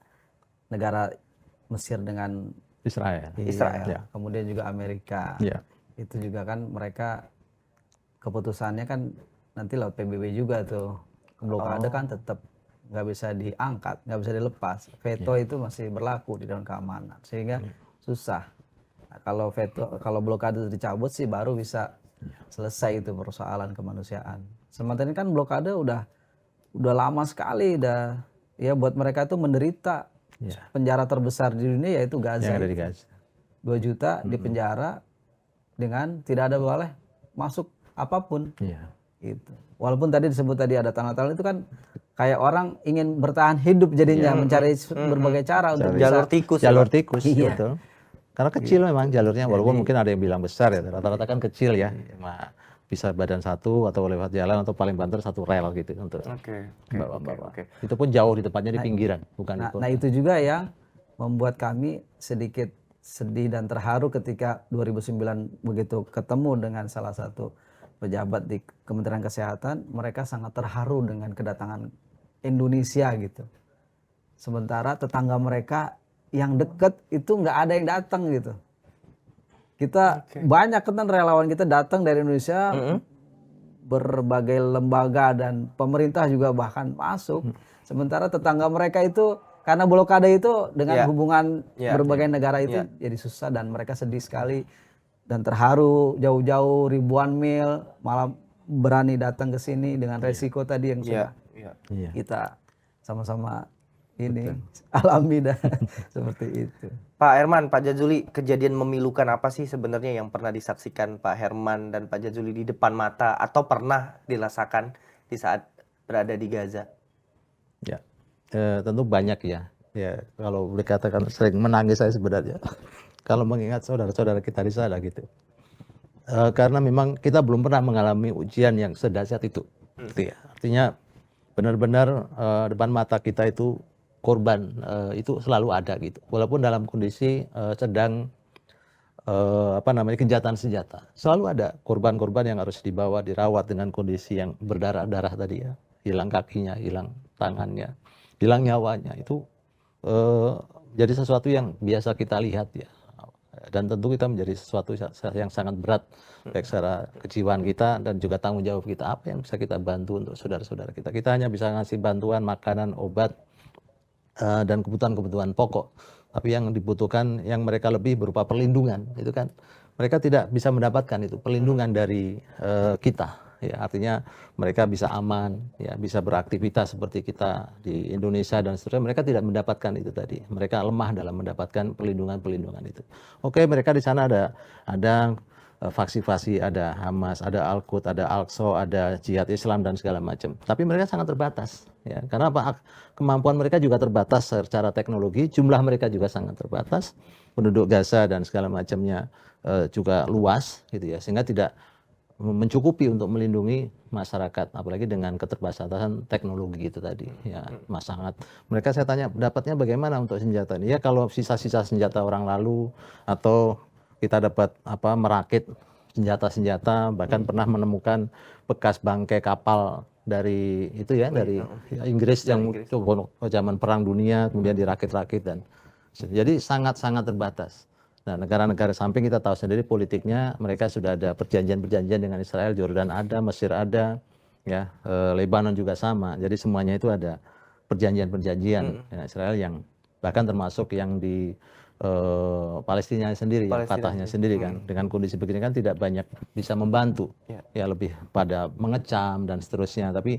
negara Mesir dengan
Israel.
Ya. Kemudian juga Amerika. Itu juga kan mereka keputusannya kan nanti lewat PBB juga tuh. Blokade kan tetap nggak bisa diangkat, nggak bisa dilepas. Veto itu masih berlaku di dalam keamanan, sehingga susah. Nah, kalau blokade dicabut sih baru bisa selesai itu persoalan kemanusiaan. Sementara ini kan blokade udah lama sekali, ya buat mereka itu menderita. Penjara terbesar di dunia yaitu Gaza.
Yang ada di Gaza.
2 juta di penjara dengan tidak ada boleh masuk apapun. Gitu. Walaupun tadi disebut tadi ada tunnel-tunnel itu kan kayak orang ingin bertahan hidup jadinya mencari berbagai cara untuk
jalur tikus.
Betul. Karena kecil memang jalurnya, walaupun mungkin ada yang bilang besar ya, rata-rata kan kecil ya, bisa badan satu atau lewat jalan atau paling banter 1 rel gitu untuk bawa-bawa. Itu pun jauh di tempatnya di pinggiran, bukan di kota.
Nah itu juga yang membuat kami sedikit sedih dan terharu ketika 2009 begitu ketemu dengan salah satu pejabat di Kementerian Kesehatan, mereka sangat terharu dengan kedatangan Indonesia gitu. Sementara tetangga mereka yang dekat itu nggak ada yang datang gitu. Kita banyak kan relawan kita datang dari Indonesia, berbagai lembaga dan pemerintah juga bahkan masuk. Sementara tetangga mereka itu karena blokade itu dengan hubungan
Iya,
berbagai negara itu jadi susah dan mereka sedih sekali dan terharu jauh-jauh ribuan mil malah berani datang ke sini dengan resiko tadi yang sudah kita sama-sama ini alami dan seperti itu.
Pak Herman, Pak Jazuli, kejadian memilukan apa sih sebenarnya yang pernah disaksikan Pak Herman dan Pak Jazuli di depan mata atau pernah dirasakan di saat berada di Gaza?
Ya, tentu banyak ya. Ya, kalau boleh katakan sering menangis saya sebenarnya. Kalau mengingat saudara-saudara kita di sana gitu. Karena memang kita belum pernah mengalami ujian yang sedahsyat itu. Gitu ya. Artinya benar-benar depan mata kita itu korban itu selalu ada gitu. Walaupun dalam kondisi sedang gencatan senjata. Selalu ada korban-korban yang harus dibawa, dirawat dengan kondisi yang berdarah-darah tadi ya. Hilang kakinya, hilang tangannya, hilang nyawanya. Itu jadi sesuatu yang biasa kita lihat ya. Dan tentu kita menjadi sesuatu yang sangat berat baik secara kejiwaan kita dan juga tanggung jawab kita. Apa yang bisa kita bantu untuk saudara-saudara kita. Kita hanya bisa ngasih bantuan, makanan, obat, dan kebutuhan-kebutuhan pokok. Tapi yang dibutuhkan yang mereka lebih berupa perlindungan. Itu kan mereka tidak bisa mendapatkan itu perlindungan dari kita. Ya, artinya mereka bisa aman, ya, bisa beraktivitas seperti kita di Indonesia dan seterusnya. Mereka tidak mendapatkan itu tadi. Mereka lemah dalam mendapatkan perlindungan itu. Oke, mereka di sana ada faksi-faksi, ada Hamas, ada Al-Quds, ada Al-Aqsa, ada Jihad Islam dan segala macam. Tapi mereka sangat terbatas, ya. Karena apa? Kemampuan mereka juga terbatas secara teknologi, jumlah mereka juga sangat terbatas. Penduduk Gaza dan segala macamnya juga luas, gitu ya. Sehingga tidak mencukupi untuk melindungi masyarakat, apalagi dengan keterbatasan teknologi itu tadi, ya. Sangat. Mereka saya tanya dapatnya bagaimana untuk senjata ini? Ya kalau sisa-sisa senjata orang lalu atau kita dapat merakit senjata-senjata, bahkan pernah menemukan bekas bangkai kapal dari itu ya dari Inggris yang zaman Perang Dunia kemudian dirakit-rakit dan jadi sangat-sangat terbatas. Nah, negara-negara samping kita tahu sendiri politiknya, mereka sudah ada perjanjian-perjanjian dengan Israel, Jordan ada, Mesir ada, ya, Lebanon juga sama. Jadi semuanya itu ada perjanjian-perjanjian dengan Israel yang bahkan termasuk yang di Palestina sendiri, Fatahnya sendiri kan. Dengan kondisi begini kan tidak banyak bisa membantu, ya lebih pada mengecam dan seterusnya. Tapi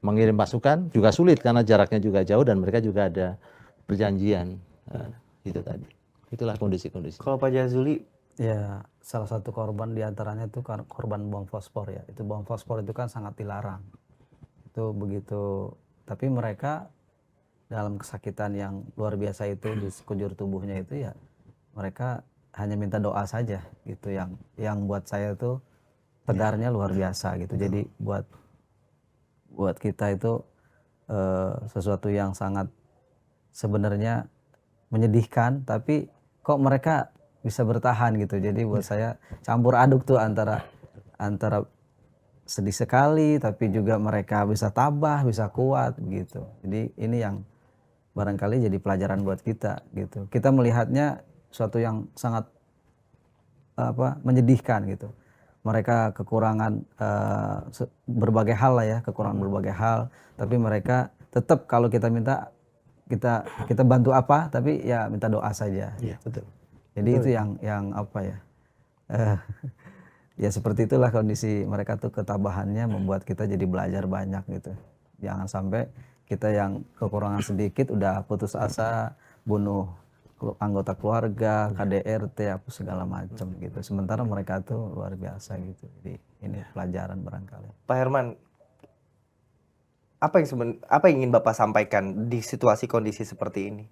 mengirim pasukan juga sulit karena jaraknya juga jauh dan mereka juga ada perjanjian, itu tadi. Itulah kondisi-kondisi.
Kalau Pak Jazuli,
ya salah satu korban diantaranya itu korban bom fosfor ya. Itu bom fosfor itu kan sangat dilarang. Itu begitu. Tapi mereka dalam kesakitan yang luar biasa itu di sekujur tubuhnya itu ya mereka hanya minta doa saja gitu yang buat saya itu tegarnya luar biasa gitu. Jadi buat kita itu sesuatu yang sangat sebenarnya menyedihkan, tapi kok mereka bisa bertahan gitu. Jadi buat saya campur aduk tuh antara sedih sekali tapi juga mereka bisa tabah, bisa kuat gitu. Jadi ini yang barangkali jadi pelajaran buat kita gitu. Kita melihatnya suatu yang sangat menyedihkan gitu. Mereka kekurangan berbagai hal lah ya, kekurangan berbagai hal, tapi mereka tetap kalau kita minta kita bantu apa, tapi ya minta doa saja.
Iya, betul.
Jadi betul. Itu yang apa ya? Ya seperti itulah kondisi mereka tuh, ketabahannya membuat kita jadi belajar banyak gitu. Jangan sampai kita yang kekurangan sedikit udah putus asa, bunuh anggota keluarga, KDRT, apa segala macam gitu. Sementara mereka tuh luar biasa gitu. Jadi ini pelajaran barangkali.
Pak Herman, apa yang ingin Bapak sampaikan di situasi kondisi seperti ini?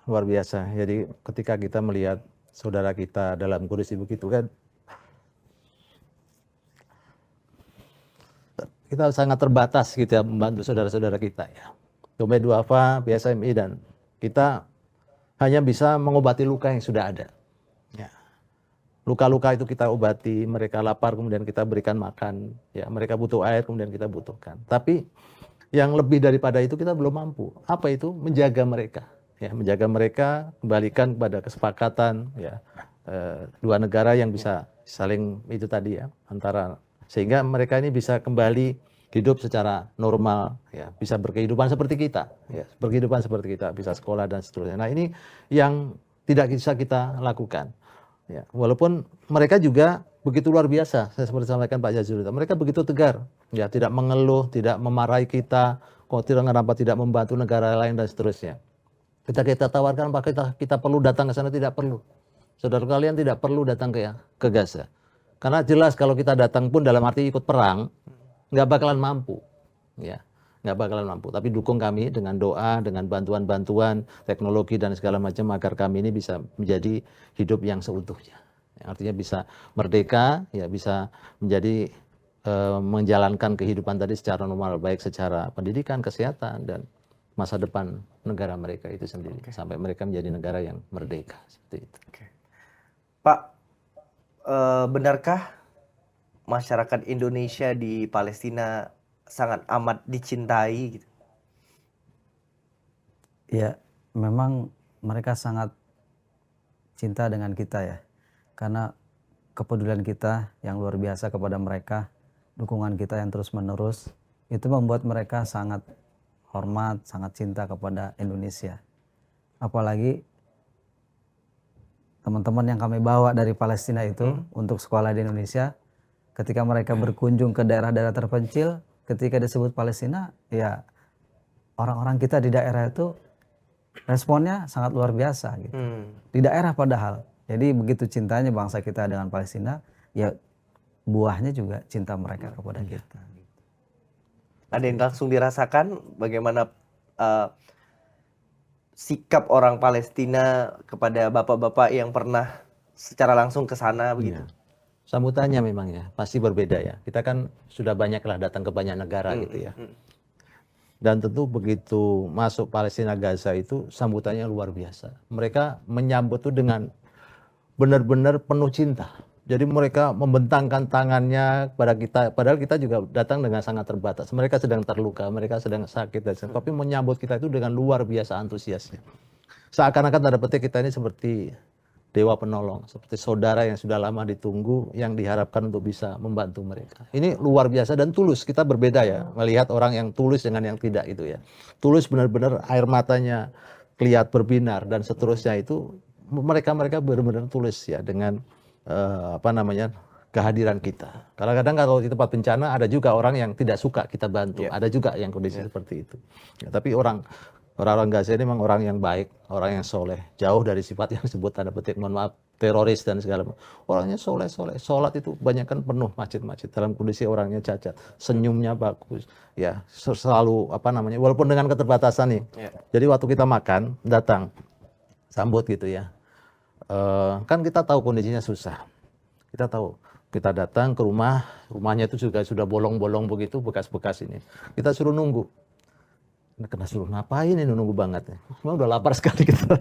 Luar biasa. Jadi ketika kita melihat saudara kita dalam kondisi begitu kan, kita sangat terbatas gitu ya membantu saudara-saudara kita ya. Domain Duafa, PSMI dan kita hanya bisa mengobati luka yang sudah ada. Ya. Luka-luka itu kita obati, mereka lapar kemudian kita berikan makan, ya mereka butuh air kemudian kita butuhkan. Tapi yang lebih daripada itu kita belum mampu. Apa itu? Menjaga mereka, ya menjaga mereka, kembalikan kepada kesepakatan, ya dua negara yang bisa saling itu tadi ya antara, sehingga mereka ini bisa kembali hidup secara normal, ya, bisa berkehidupan seperti kita, ya, berkehidupan seperti kita, bisa sekolah dan seterusnya. Nah, ini yang tidak bisa kita lakukan. Ya, walaupun mereka juga begitu luar biasa, saya seperti sampaikan Pak Jazul, mereka begitu tegar, ya, tidak mengeluh, tidak memarahi kita, kok kenapa tidak membantu negara lain dan seterusnya. Kita tawarkan apa kita perlu datang ke sana, tidak perlu. Saudara kalian tidak perlu datang ke Gaza. Karena jelas kalau kita datang pun dalam arti ikut perang, nggak bakalan mampu, ya, nggak bakalan mampu. Tapi dukung kami dengan doa, dengan bantuan-bantuan, teknologi dan segala macam agar kami ini bisa menjadi hidup yang seutuhnya. Artinya bisa merdeka, ya, bisa menjadi menjalankan kehidupan tadi secara normal, baik secara pendidikan, kesehatan, dan masa depan negara mereka itu sendiri, sampai mereka menjadi negara yang merdeka seperti itu.
Pak, benarkah masyarakat Indonesia di Palestina sangat amat dicintai gitu?
Ya, memang mereka sangat cinta dengan kita ya. Karena kepedulian kita yang luar biasa kepada mereka, dukungan kita yang terus-menerus, itu membuat mereka sangat hormat, sangat cinta kepada Indonesia. Apalagi teman-teman yang kami bawa dari Palestina itu untuk sekolah di Indonesia, ketika mereka berkunjung ke daerah-daerah terpencil, ketika disebut Palestina, ya orang-orang kita di daerah itu responnya sangat luar biasa gitu. Di daerah padahal. Jadi begitu cintanya bangsa kita dengan Palestina, ya buahnya juga cinta mereka kepada kita.
Ada yang langsung dirasakan bagaimana sikap orang Palestina kepada bapak-bapak yang pernah secara langsung ke sana begitu?
Ya. Sambutannya memang ya pasti berbeda ya. Kita kan sudah banyaklah datang ke banyak negara gitu ya. Dan tentu begitu masuk Palestina Gaza itu sambutannya luar biasa. Mereka menyambut itu dengan benar-benar penuh cinta. Jadi mereka membentangkan tangannya kepada kita, padahal kita juga datang dengan sangat terbatas. Mereka sedang terluka, mereka sedang sakit, tapi menyambut kita itu dengan luar biasa antusiasnya. Seakan-akan tanda petik kita ini seperti dewa penolong, seperti saudara yang sudah lama ditunggu, yang diharapkan untuk bisa membantu mereka. Ini luar biasa dan tulus. Kita berbeda ya, melihat orang yang tulus dengan yang tidak itu ya. Tulus benar-benar air matanya kelihatan berbinar dan seterusnya itu mereka benar-benar tulus ya dengan kehadiran kita. Kadang-kadang kalau di tempat bencana ada juga orang yang tidak suka kita bantu, ada juga yang kondisi seperti itu. Ya, tapi orang-orang Gaza ini memang orang yang baik, orang yang soleh, jauh dari sifat yang disebut tanda petik mohon maaf teroris dan segala macam. Orangnya soleh, sholat itu banyak kan penuh masjid-masjid dalam kondisi orangnya cacat, senyumnya bagus, ya selalu walaupun dengan keterbatasan nih. Jadi waktu kita makan datang sambut gitu ya. Kan kita tahu kondisinya susah. Kita tahu, kita datang ke rumahnya itu juga sudah bolong-bolong begitu, bekas-bekas ini. Kita suruh nunggu. Kena suruh ngapain ini nunggu banget. Memang udah lapar sekali kita.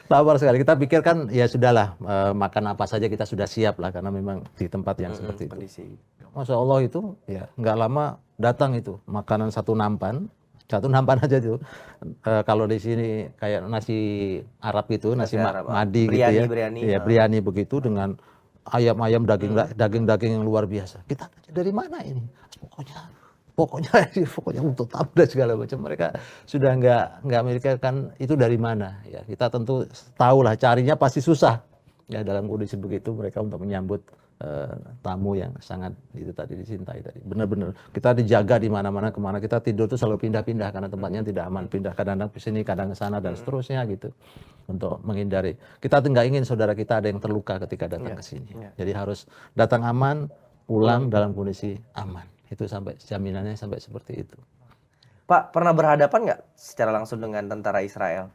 Lapar sekali. Kita pikir kan ya sudahlah, makan apa saja kita sudah siap lah karena memang di tempat yang seperti itu. Masya Allah itu ya nggak lama datang itu makanan satu nampan aja tuh. Kalau di sini kayak nasi Arab itu, nasi madi gitu ya. Biryani begitu dengan ayam-ayam daging-daging yang luar biasa. Kita dari mana ini? Pokoknya untuk tamu dan segala macam. Mereka sudah nggak memikirkan itu dari mana ya. Kita tentu tahulah carinya pasti susah. Ya dalam kondisi begitu mereka untuk menyambut tamu yang sangat itu tadi dicintai tadi. Benar-benar kita dijaga di mana-mana, kemana kita tidur tuh selalu pindah-pindah karena tempatnya tidak aman, pindah kadang-kadang ke sini, kadang ke sana dan seterusnya gitu untuk menghindari. Kita nggak ingin saudara kita ada yang terluka ketika datang ke sini. Jadi harus datang aman, pulang dalam kondisi aman. Itu sampai jaminannya sampai seperti itu.
Pak pernah berhadapan nggak secara langsung dengan tentara Israel?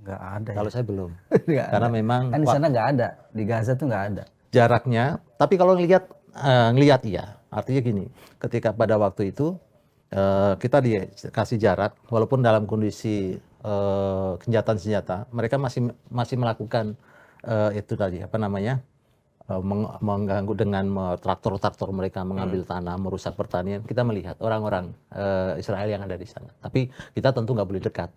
Nggak ada.
Kalau saya belum.
Karena
memang
kan di sana nggak ada, di Gaza tuh nggak ada.
Jaraknya, tapi kalau ngelihat iya. Artinya gini, ketika pada waktu itu kita dikasih jarak, walaupun dalam kondisi senjata, mereka masih melakukan itu tadi mengganggu dengan traktor-traktor mereka mengambil tanah, merusak pertanian. Kita melihat orang-orang Israel yang ada di sana. Tapi kita tentu nggak boleh dekat.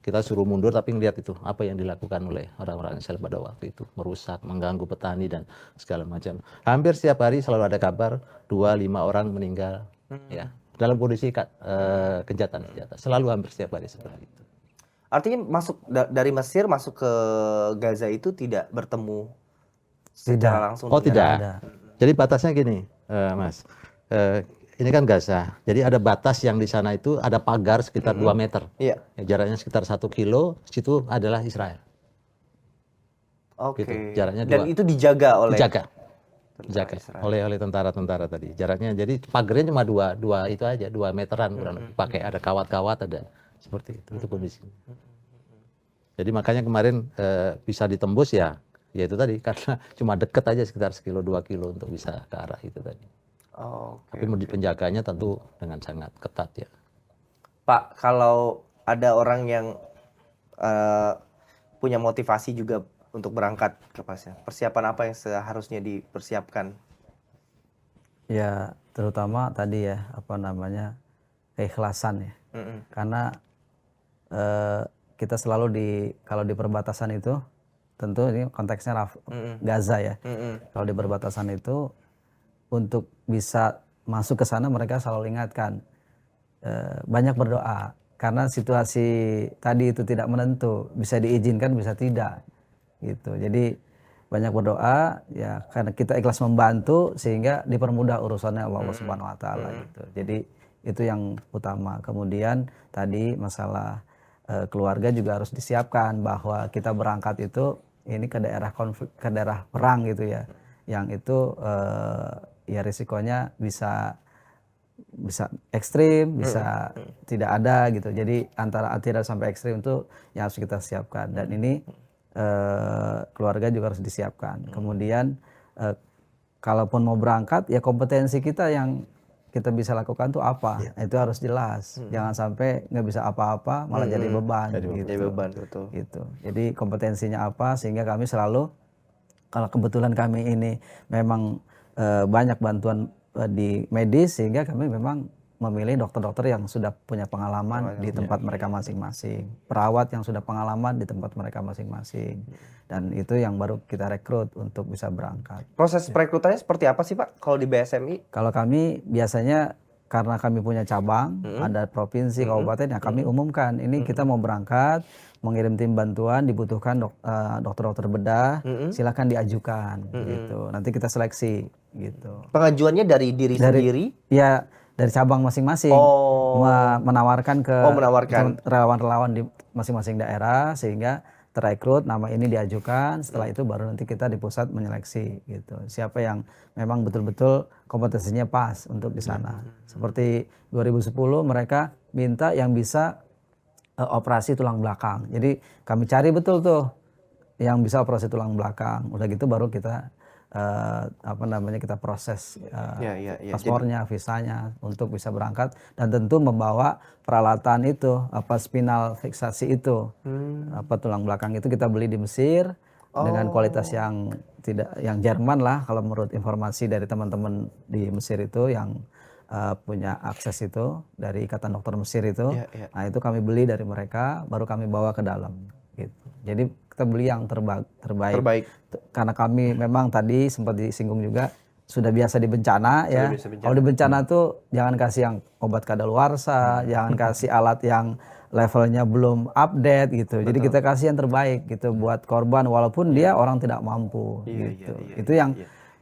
kita suruh mundur tapi ngelihat itu apa yang dilakukan oleh orang-orang Israel pada waktu itu, merusak, mengganggu petani dan segala macam. Hampir setiap hari selalu ada kabar 2-5 orang meninggal ya dalam kondisi kejahatan senjata, selalu hampir setiap hari seperti itu.
Artinya masuk dari Mesir masuk ke Gaza itu tidak bertemu secara langsung?
Oh tidak.
Ada.
Jadi batasnya gini, Mas. Ini kan Gaza, jadi ada batas yang di sana itu ada pagar sekitar 2 meter.
Iya.
Ya, jaraknya sekitar 1 kilo, situ adalah Israel.
Oke.
Gitu, jaraknya
Dan
2.
itu dijaga oleh
Dijaga oleh tentara-tentara tadi. Jaraknya jadi pagarnya cuma 2 itu aja, 2 meteran kurang lebih. Pakai ada kawat-kawat, ada seperti itu kondisinya. Jadi makanya kemarin bisa ditembus ya itu tadi karena cuma deket aja sekitar 1 kilo 2 kilo untuk bisa ke arah itu tadi. Tapi penjaganya tentu dengan sangat ketat ya.
Pak, kalau ada orang yang punya motivasi juga untuk berangkat ke Palestina, persiapan apa yang seharusnya dipersiapkan?
Ya terutama tadi ya keikhlasan ya. Karena kita selalu kalau di perbatasan itu, tentu ini konteksnya Gaza ya. Kalau di perbatasan itu untuk bisa masuk ke sana mereka selalu ingatkan banyak berdoa karena situasi tadi itu tidak menentu, bisa diizinkan bisa tidak gitu. Jadi banyak berdoa ya karena kita ikhlas membantu sehingga dipermudah urusannya Allah Subhanahu wa taala gitu. Jadi itu yang utama. Kemudian tadi masalah keluarga juga harus disiapkan bahwa kita berangkat itu ini ke daerah konflik, ke daerah perang gitu ya. Yang itu ya risikonya bisa ekstrim, bisa tidak ada gitu. Jadi antara tidak sampai ekstrim itu yang harus kita siapkan. Dan ini keluarga juga harus disiapkan. Kemudian kalaupun mau berangkat ya kompetensi kita yang kita bisa lakukan tuh apa? Itu harus jelas. Jangan sampai nggak bisa apa-apa malah jadi beban. Gitu.
Jadi beban, betul.
Gitu. Jadi kompetensinya apa sehingga kami selalu kalau kebetulan kami ini memang banyak bantuan di medis sehingga kami memang memilih dokter-dokter yang sudah punya pengalaman di tempat mereka masing-masing, perawat yang sudah pengalaman di tempat mereka masing-masing, dan itu yang baru kita rekrut untuk bisa berangkat.
Proses perekrutannya seperti apa sih Pak kalau di BSMI?
Kalau kami biasanya karena kami punya cabang, ada provinsi, kabupaten, ya kami umumkan ini kita mau berangkat, mengirim tim bantuan, dibutuhkan dokter-dokter bedah, silakan diajukan gitu. Nanti kita seleksi gitu.
Pengajuannya dari diri sendiri?
Ya dari cabang masing-masing, menawarkan ke relawan-relawan di masing-masing daerah sehingga terekrut, nama ini diajukan, setelah itu baru nanti kita di pusat menyeleksi gitu. Siapa yang memang betul-betul kompetensinya pas untuk di sana. Seperti 2010 mereka minta yang bisa operasi tulang belakang. Jadi kami cari betul tuh yang bisa operasi tulang belakang. Udah gitu baru kita kita proses paspornya, visanya untuk bisa berangkat dan tentu membawa peralatan itu spinal fiksasi itu tulang belakang itu kita beli di Mesir dengan kualitas yang Jerman lah kalau menurut informasi dari teman-teman di Mesir itu yang punya akses itu dari Ikatan Dokter Mesir itu. Nah itu kami beli dari mereka baru kami bawa ke dalam gitu. Jadi kita beli yang terbaik. Karena kami memang tadi sempat disinggung juga sudah biasa di bencana ya. Kalau di bencana tuh jangan kasih yang obat kadaluarsa, jangan kasih alat yang levelnya belum update gitu. Jadi kita kasih yang terbaik gitu buat korban walaupun dia orang tidak mampu gitu. Itu yang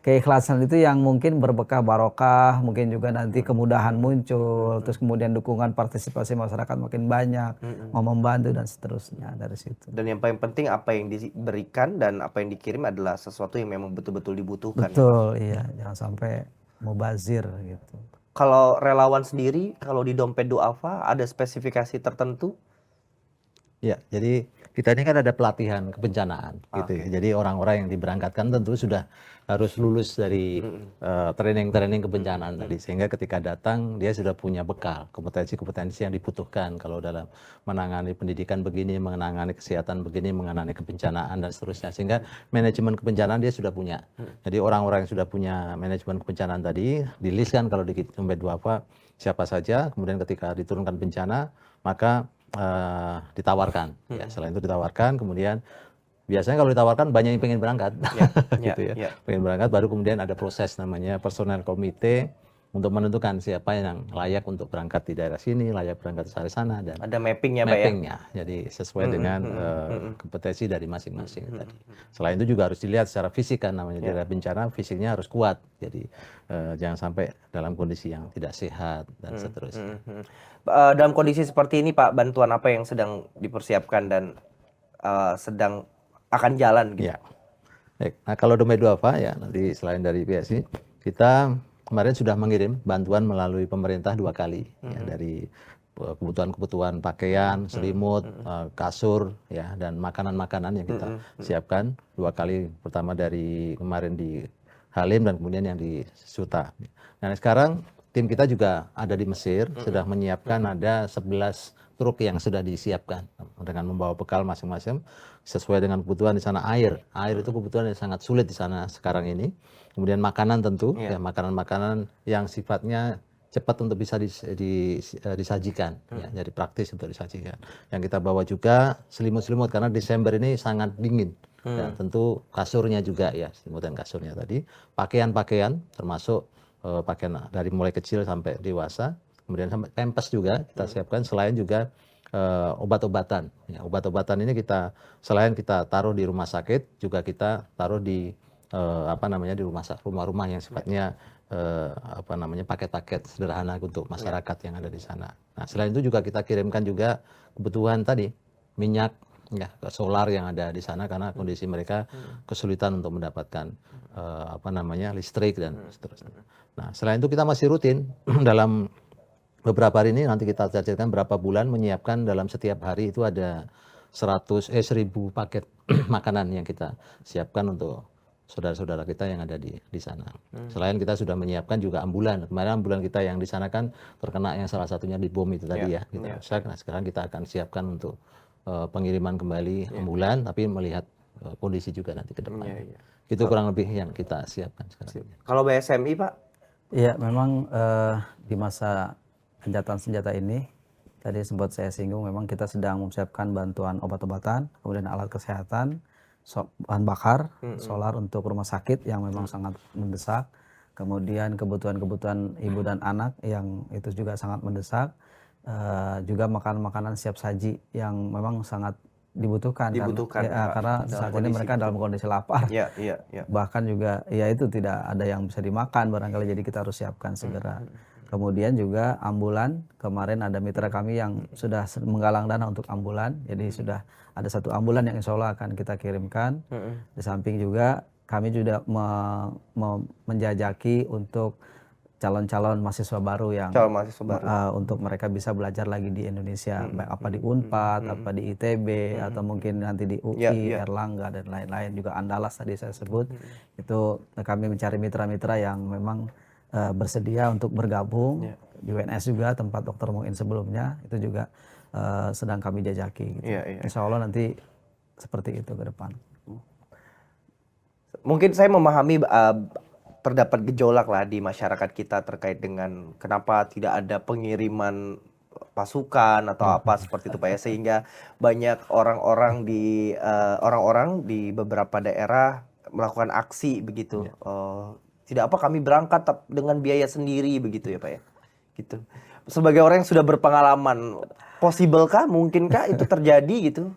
keikhlasan itu yang mungkin berberkah barokah, mungkin juga nanti kemudahan muncul, terus kemudian dukungan partisipasi masyarakat makin banyak, mau membantu dan seterusnya dari situ.
Dan yang paling penting apa yang diberikan dan apa yang dikirim adalah sesuatu yang memang betul-betul dibutuhkan.
Betul, iya, jangan sampai mubazir gitu.
Kalau relawan sendiri, kalau di Dompet Duafa ada spesifikasi tertentu?
Ya, jadi kita ini kan ada pelatihan kebencanaan gitu ya. Jadi orang-orang yang diberangkatkan tentu sudah harus lulus dari training kebencanaan tadi sehingga ketika datang dia sudah punya bekal kompetensi-kompetensi yang dibutuhkan kalau dalam menangani pendidikan begini, menangani kesehatan begini, menangani kebencanaan dan seterusnya sehingga manajemen kebencanaan dia sudah punya. Jadi orang-orang yang sudah punya manajemen kebencanaan tadi di-list kan kalau di Dompet Duafa siapa saja, kemudian ketika diturunkan bencana maka ditawarkan. Ya, selain itu ditawarkan, kemudian biasanya kalau ditawarkan banyak yang pengen berangkat, gitu ya. Pengen berangkat, baru kemudian ada proses namanya personel komite untuk menentukan siapa yang layak untuk berangkat di daerah sini, layak berangkat di sana, dan
ada mappingnya Pak ya?
mappingnya, jadi sesuai dengan kompetensi dari masing-masing tadi. Selain itu juga harus dilihat secara fisik kan, namanya daerah bencana, fisiknya harus kuat, jadi jangan sampai dalam kondisi yang tidak sehat dan seterusnya.
Dalam kondisi seperti ini Pak, bantuan apa yang sedang dipersiapkan dan sedang akan jalan gitu?
Ya. Baik. Nah, kalau Domain Duafa ya, nanti selain dari PSI, kita kemarin sudah mengirim bantuan melalui pemerintah 2 kali, ya, dari kebutuhan-kebutuhan pakaian, selimut, kasur, ya, dan makanan-makanan yang kita siapkan 2 kali. Pertama dari kemarin di Halim dan kemudian yang di Suta. Nah, sekarang tim kita juga ada di Mesir, sudah menyiapkan ada 11 truk yang sudah disiapkan dengan membawa bekal masing-masing sesuai dengan kebutuhan di sana. Air itu kebutuhan yang sangat sulit di sana sekarang ini. Kemudian makanan tentu, ya, makanan-makanan yang sifatnya cepat untuk bisa disajikan, ya, jadi praktis untuk disajikan. Yang kita bawa juga selimut-selimut karena Desember ini sangat dingin. Dan tentu kasurnya juga, ya, selimut dan kasurnya tadi. Pakaian-pakaian termasuk pakaian dari mulai kecil sampai dewasa. Kemudian sampai pampers juga kita siapkan, selain juga obat-obatan. Ya, obat-obatan ini selain kita taruh di rumah sakit, juga kita taruh di di rumah-rumah yang sifatnya paket-paket sederhana untuk masyarakat yang ada di sana. Nah, selain itu juga kita kirimkan juga kebutuhan tadi, minyak, ya, solar yang ada di sana karena kondisi mereka kesulitan untuk mendapatkan listrik dan seterusnya. Nah, selain itu kita masih rutin dalam beberapa hari ini, nanti kita targetkan berapa bulan menyiapkan dalam setiap hari itu ada 1000 paket makanan yang kita siapkan untuk saudara-saudara kita yang ada di sana. Selain kita sudah menyiapkan juga ambulan. Kemarin ambulan kita yang di sana kan terkena yang salah satunya di bom itu tadi, ya. Kita rusak. Nah, sekarang kita akan siapkan untuk pengiriman kembali ambulan, tapi melihat kondisi juga nanti ke depan. Itu kurang lebih yang kita siapkan sekarang.
Kalau BSMI Pak?
Iya, memang di masa gencatan senjata ini, tadi sempat saya singgung, memang kita sedang mempersiapkan bantuan obat-obatan, kemudian alat kesehatan, bahan bakar, solar untuk rumah sakit yang memang sangat mendesak, kemudian kebutuhan-kebutuhan ibu dan anak yang itu juga sangat mendesak, juga makanan-makanan siap saji yang memang sangat dibutuhkan karena saat ini mereka dalam kondisi lapar. Bahkan juga ya itu tidak ada yang bisa dimakan barangkali, jadi kita harus siapkan segera. Kemudian juga ambulan, kemarin ada mitra kami yang sudah menggalang dana untuk ambulan, jadi sudah ada 1 ambulan yang insya Allah akan kita kirimkan. Di samping juga kami juga menjajaki untuk calon-calon mahasiswa baru yang untuk mereka bisa belajar lagi di Indonesia, baik apa di Unpad, apa di ITB, atau mungkin nanti di UI, Erlangga dan lain-lain, juga Andalas tadi saya sebut. Itu kami mencari mitra-mitra yang memang bersedia untuk bergabung. Di UNS juga tempat Dr. Muin sebelumnya itu juga sedang kami jajaki gitu. Insya Allah nanti seperti itu ke depan.
Mungkin saya memahami terdapat gejolak lah di masyarakat kita terkait dengan kenapa tidak ada pengiriman pasukan atau apa seperti itu Pak ya, sehingga banyak orang-orang di beberapa daerah melakukan aksi begitu. Tidak apa kami berangkat dengan biaya sendiri begitu ya Pak ya. Gitu. Sebagai orang yang sudah berpengalaman, possible-kah, mungkinkah itu terjadi gitu?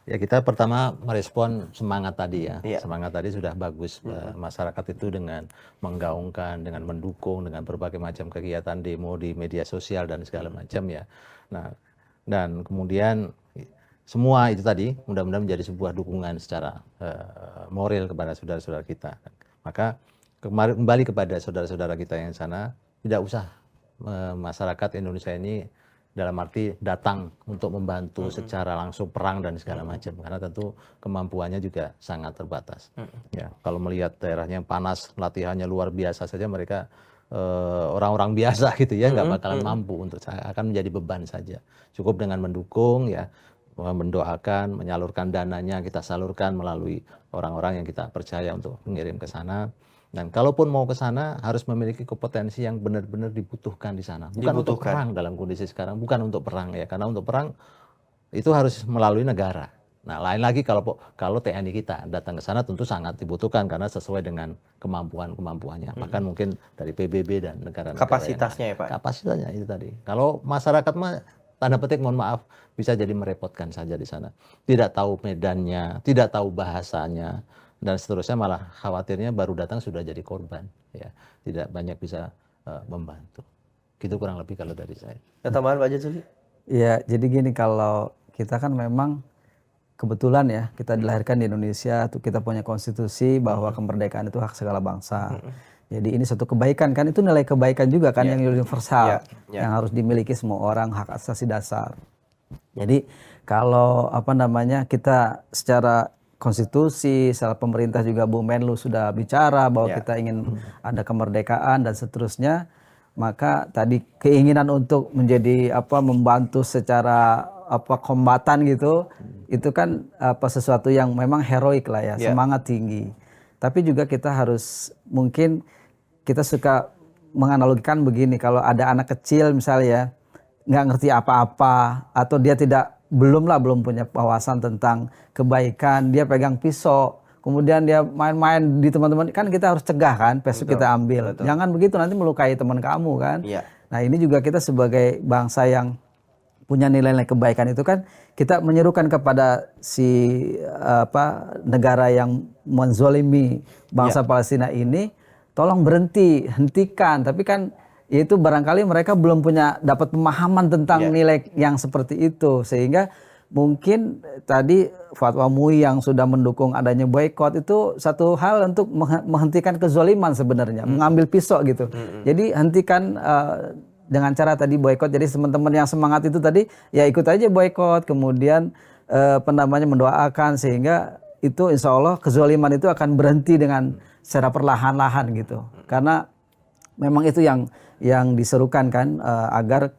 Ya, kita pertama merespon semangat tadi ya. Semangat tadi sudah bagus. Masyarakat itu dengan menggaungkan, dengan mendukung, dengan berbagai macam kegiatan demo di media sosial dan segala macam, ya. Nah, dan kemudian semua itu tadi mudah-mudahan menjadi sebuah dukungan secara moral kepada saudara-saudara kita. Maka kembali kepada saudara-saudara kita yang sana, tidak usah masyarakat Indonesia ini dalam arti datang untuk membantu secara langsung perang dan segala macam, karena tentu kemampuannya juga sangat terbatas. Ya, kalau melihat daerahnya yang panas, latihannya luar biasa saja, mereka orang-orang biasa gitu ya, nggak bakalan mampu, untuk akan menjadi beban saja. Cukup dengan mendukung, ya, mendoakan, menyalurkan dananya kita salurkan melalui orang-orang yang kita percaya untuk mengirim ke sana. Dan kalaupun mau ke sana harus memiliki kompetensi yang benar-benar dibutuhkan di sana. Bukan untuk perang dalam kondisi sekarang, bukan untuk perang ya. Karena untuk perang itu harus melalui negara. Nah, lain lagi kalau TNI kita datang ke sana tentu sangat dibutuhkan karena sesuai dengan kemampuannya. Bahkan mungkin dari PBB dan negara-negara
kapasitasnya ya Pak.
Kapasitasnya itu tadi. Kalau masyarakat mah tanda petik mohon maaf bisa jadi merepotkan saja di sana. Tidak tahu medannya, tidak tahu bahasanya dan seterusnya, malah khawatirnya baru datang sudah jadi korban ya. Tidak banyak bisa membantu. Gitu kurang lebih kalau dari saya.
Tambahan Pak Jazuli?
Ya, jadi gini, kalau kita kan memang kebetulan ya kita dilahirkan di Indonesia, tuh kita punya konstitusi bahwa kemerdekaan itu hak segala bangsa. Jadi ini suatu kebaikan kan, itu nilai kebaikan juga kan yang universal, yang harus dimiliki semua orang, hak asasi dasar. Jadi kalau kita secara konstitusi, secara pemerintah juga Bu Menlu sudah bicara bahwa kita ingin ada kemerdekaan dan seterusnya, maka tadi keinginan untuk menjadi membantu secara kombatan gitu, itu kan sesuatu yang memang heroik lah ya, semangat tinggi. Tapi juga kita harus, mungkin kita suka menganalogikan begini, kalau ada anak kecil misalnya nggak ngerti apa-apa atau dia belum punya wawasan tentang kebaikan, dia pegang pisau, kemudian dia main-main di teman-teman, kan kita harus cegah kan, besok kita ambil. Jangan begitu, nanti melukai teman kamu kan. Nah ini juga kita sebagai bangsa yang punya nilai-nilai kebaikan itu kan, kita menyerukan kepada negara yang menzolimi bangsa Palestina ini, tolong hentikan. Tapi kan itu barangkali mereka belum dapat pemahaman tentang nilai yang seperti itu, sehingga mungkin tadi fatwa MUI yang sudah mendukung adanya boykot itu satu hal untuk menghentikan kezaliman sebenarnya, mengambil pisau gitu. Jadi hentikan dengan cara tadi boykot. Jadi teman-teman yang semangat itu tadi ya ikut aja boykot, kemudian mendoakan, sehingga itu insya Allah kezaliman itu akan berhenti dengan secara perlahan-lahan gitu. Karena memang itu yang diserukan kan, agar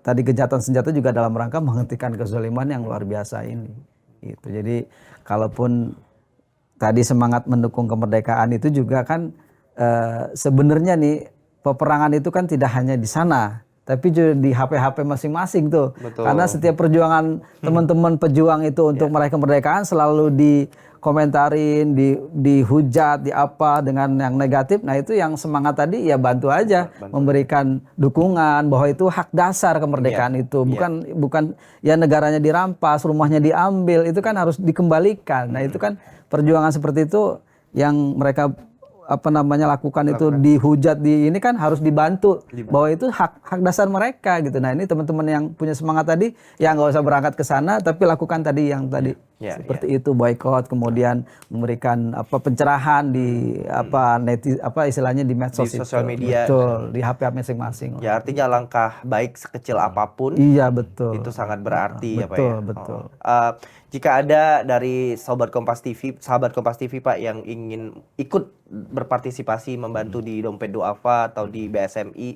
tadi kejahatan senjata juga dalam rangka menghentikan kezaliman yang luar biasa ini. Gitu. Jadi kalaupun tadi semangat mendukung kemerdekaan itu juga kan sebenarnya nih, peperangan itu kan tidak hanya di sana, tapi juga di HP-HP masing-masing tuh.
Betul.
Karena setiap perjuangan teman-teman pejuang itu untuk meraih kemerdekaan selalu dikomentarin, dihujat, dengan yang negatif. Nah itu yang semangat tadi ya bantu aja, memberikan dukungan bahwa itu hak dasar kemerdekaan itu. Bukan ya negaranya dirampas, rumahnya diambil, itu kan harus dikembalikan. Nah itu kan perjuangan seperti itu yang mereka lakukan itu, dihujat ini kan harus dibantu bahwa itu hak dasar mereka gitu. Nah ini teman-teman yang punya semangat tadi ya nggak usah berangkat ke sana, tapi lakukan tadi yang tadi seperti itu, boykot, kemudian memberikan pencerahan di istilahnya di medsos,
di sosial media,
betul, di HP masing-masing.
Ya artinya langkah baik sekecil apapun,
iya betul,
itu sangat berarti
betul,
ya Pak ya.
Betul.
Jika ada dari sahabat Kompas TV Pak yang ingin ikut berpartisipasi membantu di Dompet Duafa atau di BSMI,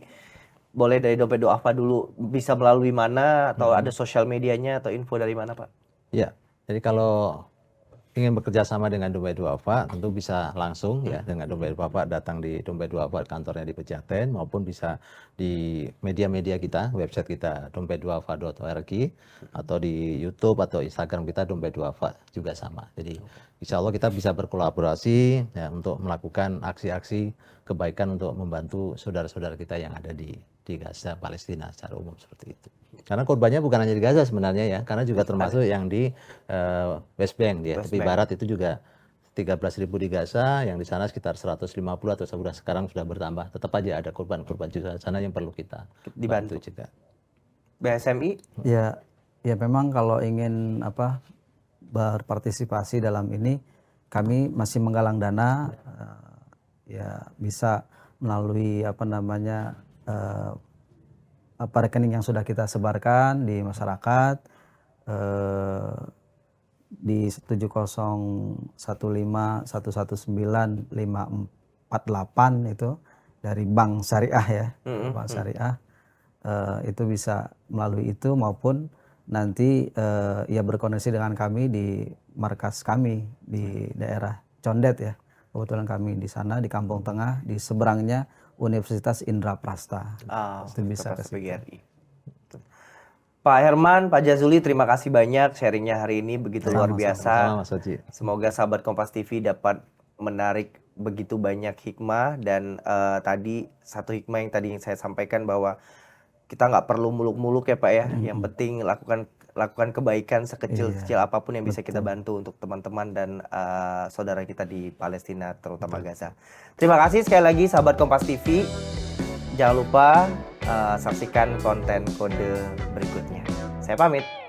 boleh dari Dompet Duafa dulu, bisa melalui mana, atau ada sosial medianya atau info dari mana Pak?
Ya, jadi kalau ingin bekerja sama dengan Dompet Duafa tentu bisa langsung ya dengan Dompet Duafa, datang di Dompet Duafa kantornya di Pejaten, maupun bisa di media-media kita, website kita dompetduafa.org, atau di YouTube atau Instagram kita Dompet Duafa juga sama. Jadi insya Allah kita bisa berkolaborasi ya, untuk melakukan aksi-aksi kebaikan untuk membantu saudara-saudara kita yang ada di Gaza, Palestina secara umum seperti itu. Karena korbannya bukan hanya di Gaza sebenarnya ya, karena juga termasuk yang di West Bank ya, tepi barat itu juga 13.000 di Gaza, yang di sana sekitar 150 atau sekarang sudah bertambah. Tetap aja ada korban-korban juga di sana yang perlu kita dibantu juga.
BSMI?
Ya memang kalau ingin berpartisipasi dalam ini, kami masih menggalang dana, ya bisa melalui rekening yang sudah kita sebarkan di masyarakat, di 7015119548 itu dari Bank Syariah ya, Bank Syariah, itu bisa melalui itu, maupun nanti ya berkoneksi dengan kami di markas kami di daerah Condet ya, Kebetulan kami di sana di Kampung Tengah, di seberangnya Universitas Indraprasta. Itu bisa ke situ.
PGRI. Pak Herman, Pak Jazuli, terima kasih banyak sharingnya hari ini begitu luar biasa.
Mas Haji.
Semoga sahabat Kompas TV dapat menarik begitu banyak hikmah dan tadi satu hikmah yang tadi saya sampaikan bahwa kita nggak perlu muluk-muluk ya Pak ya. Yang penting lakukan kebaikan sekecil-kecil apapun yang bisa kita bantu untuk teman-teman dan saudara kita di Palestina terutama Gaza. Terima kasih sekali lagi sahabat Kompas TV. Jangan lupa saksikan konten kode berikutnya. Saya pamit.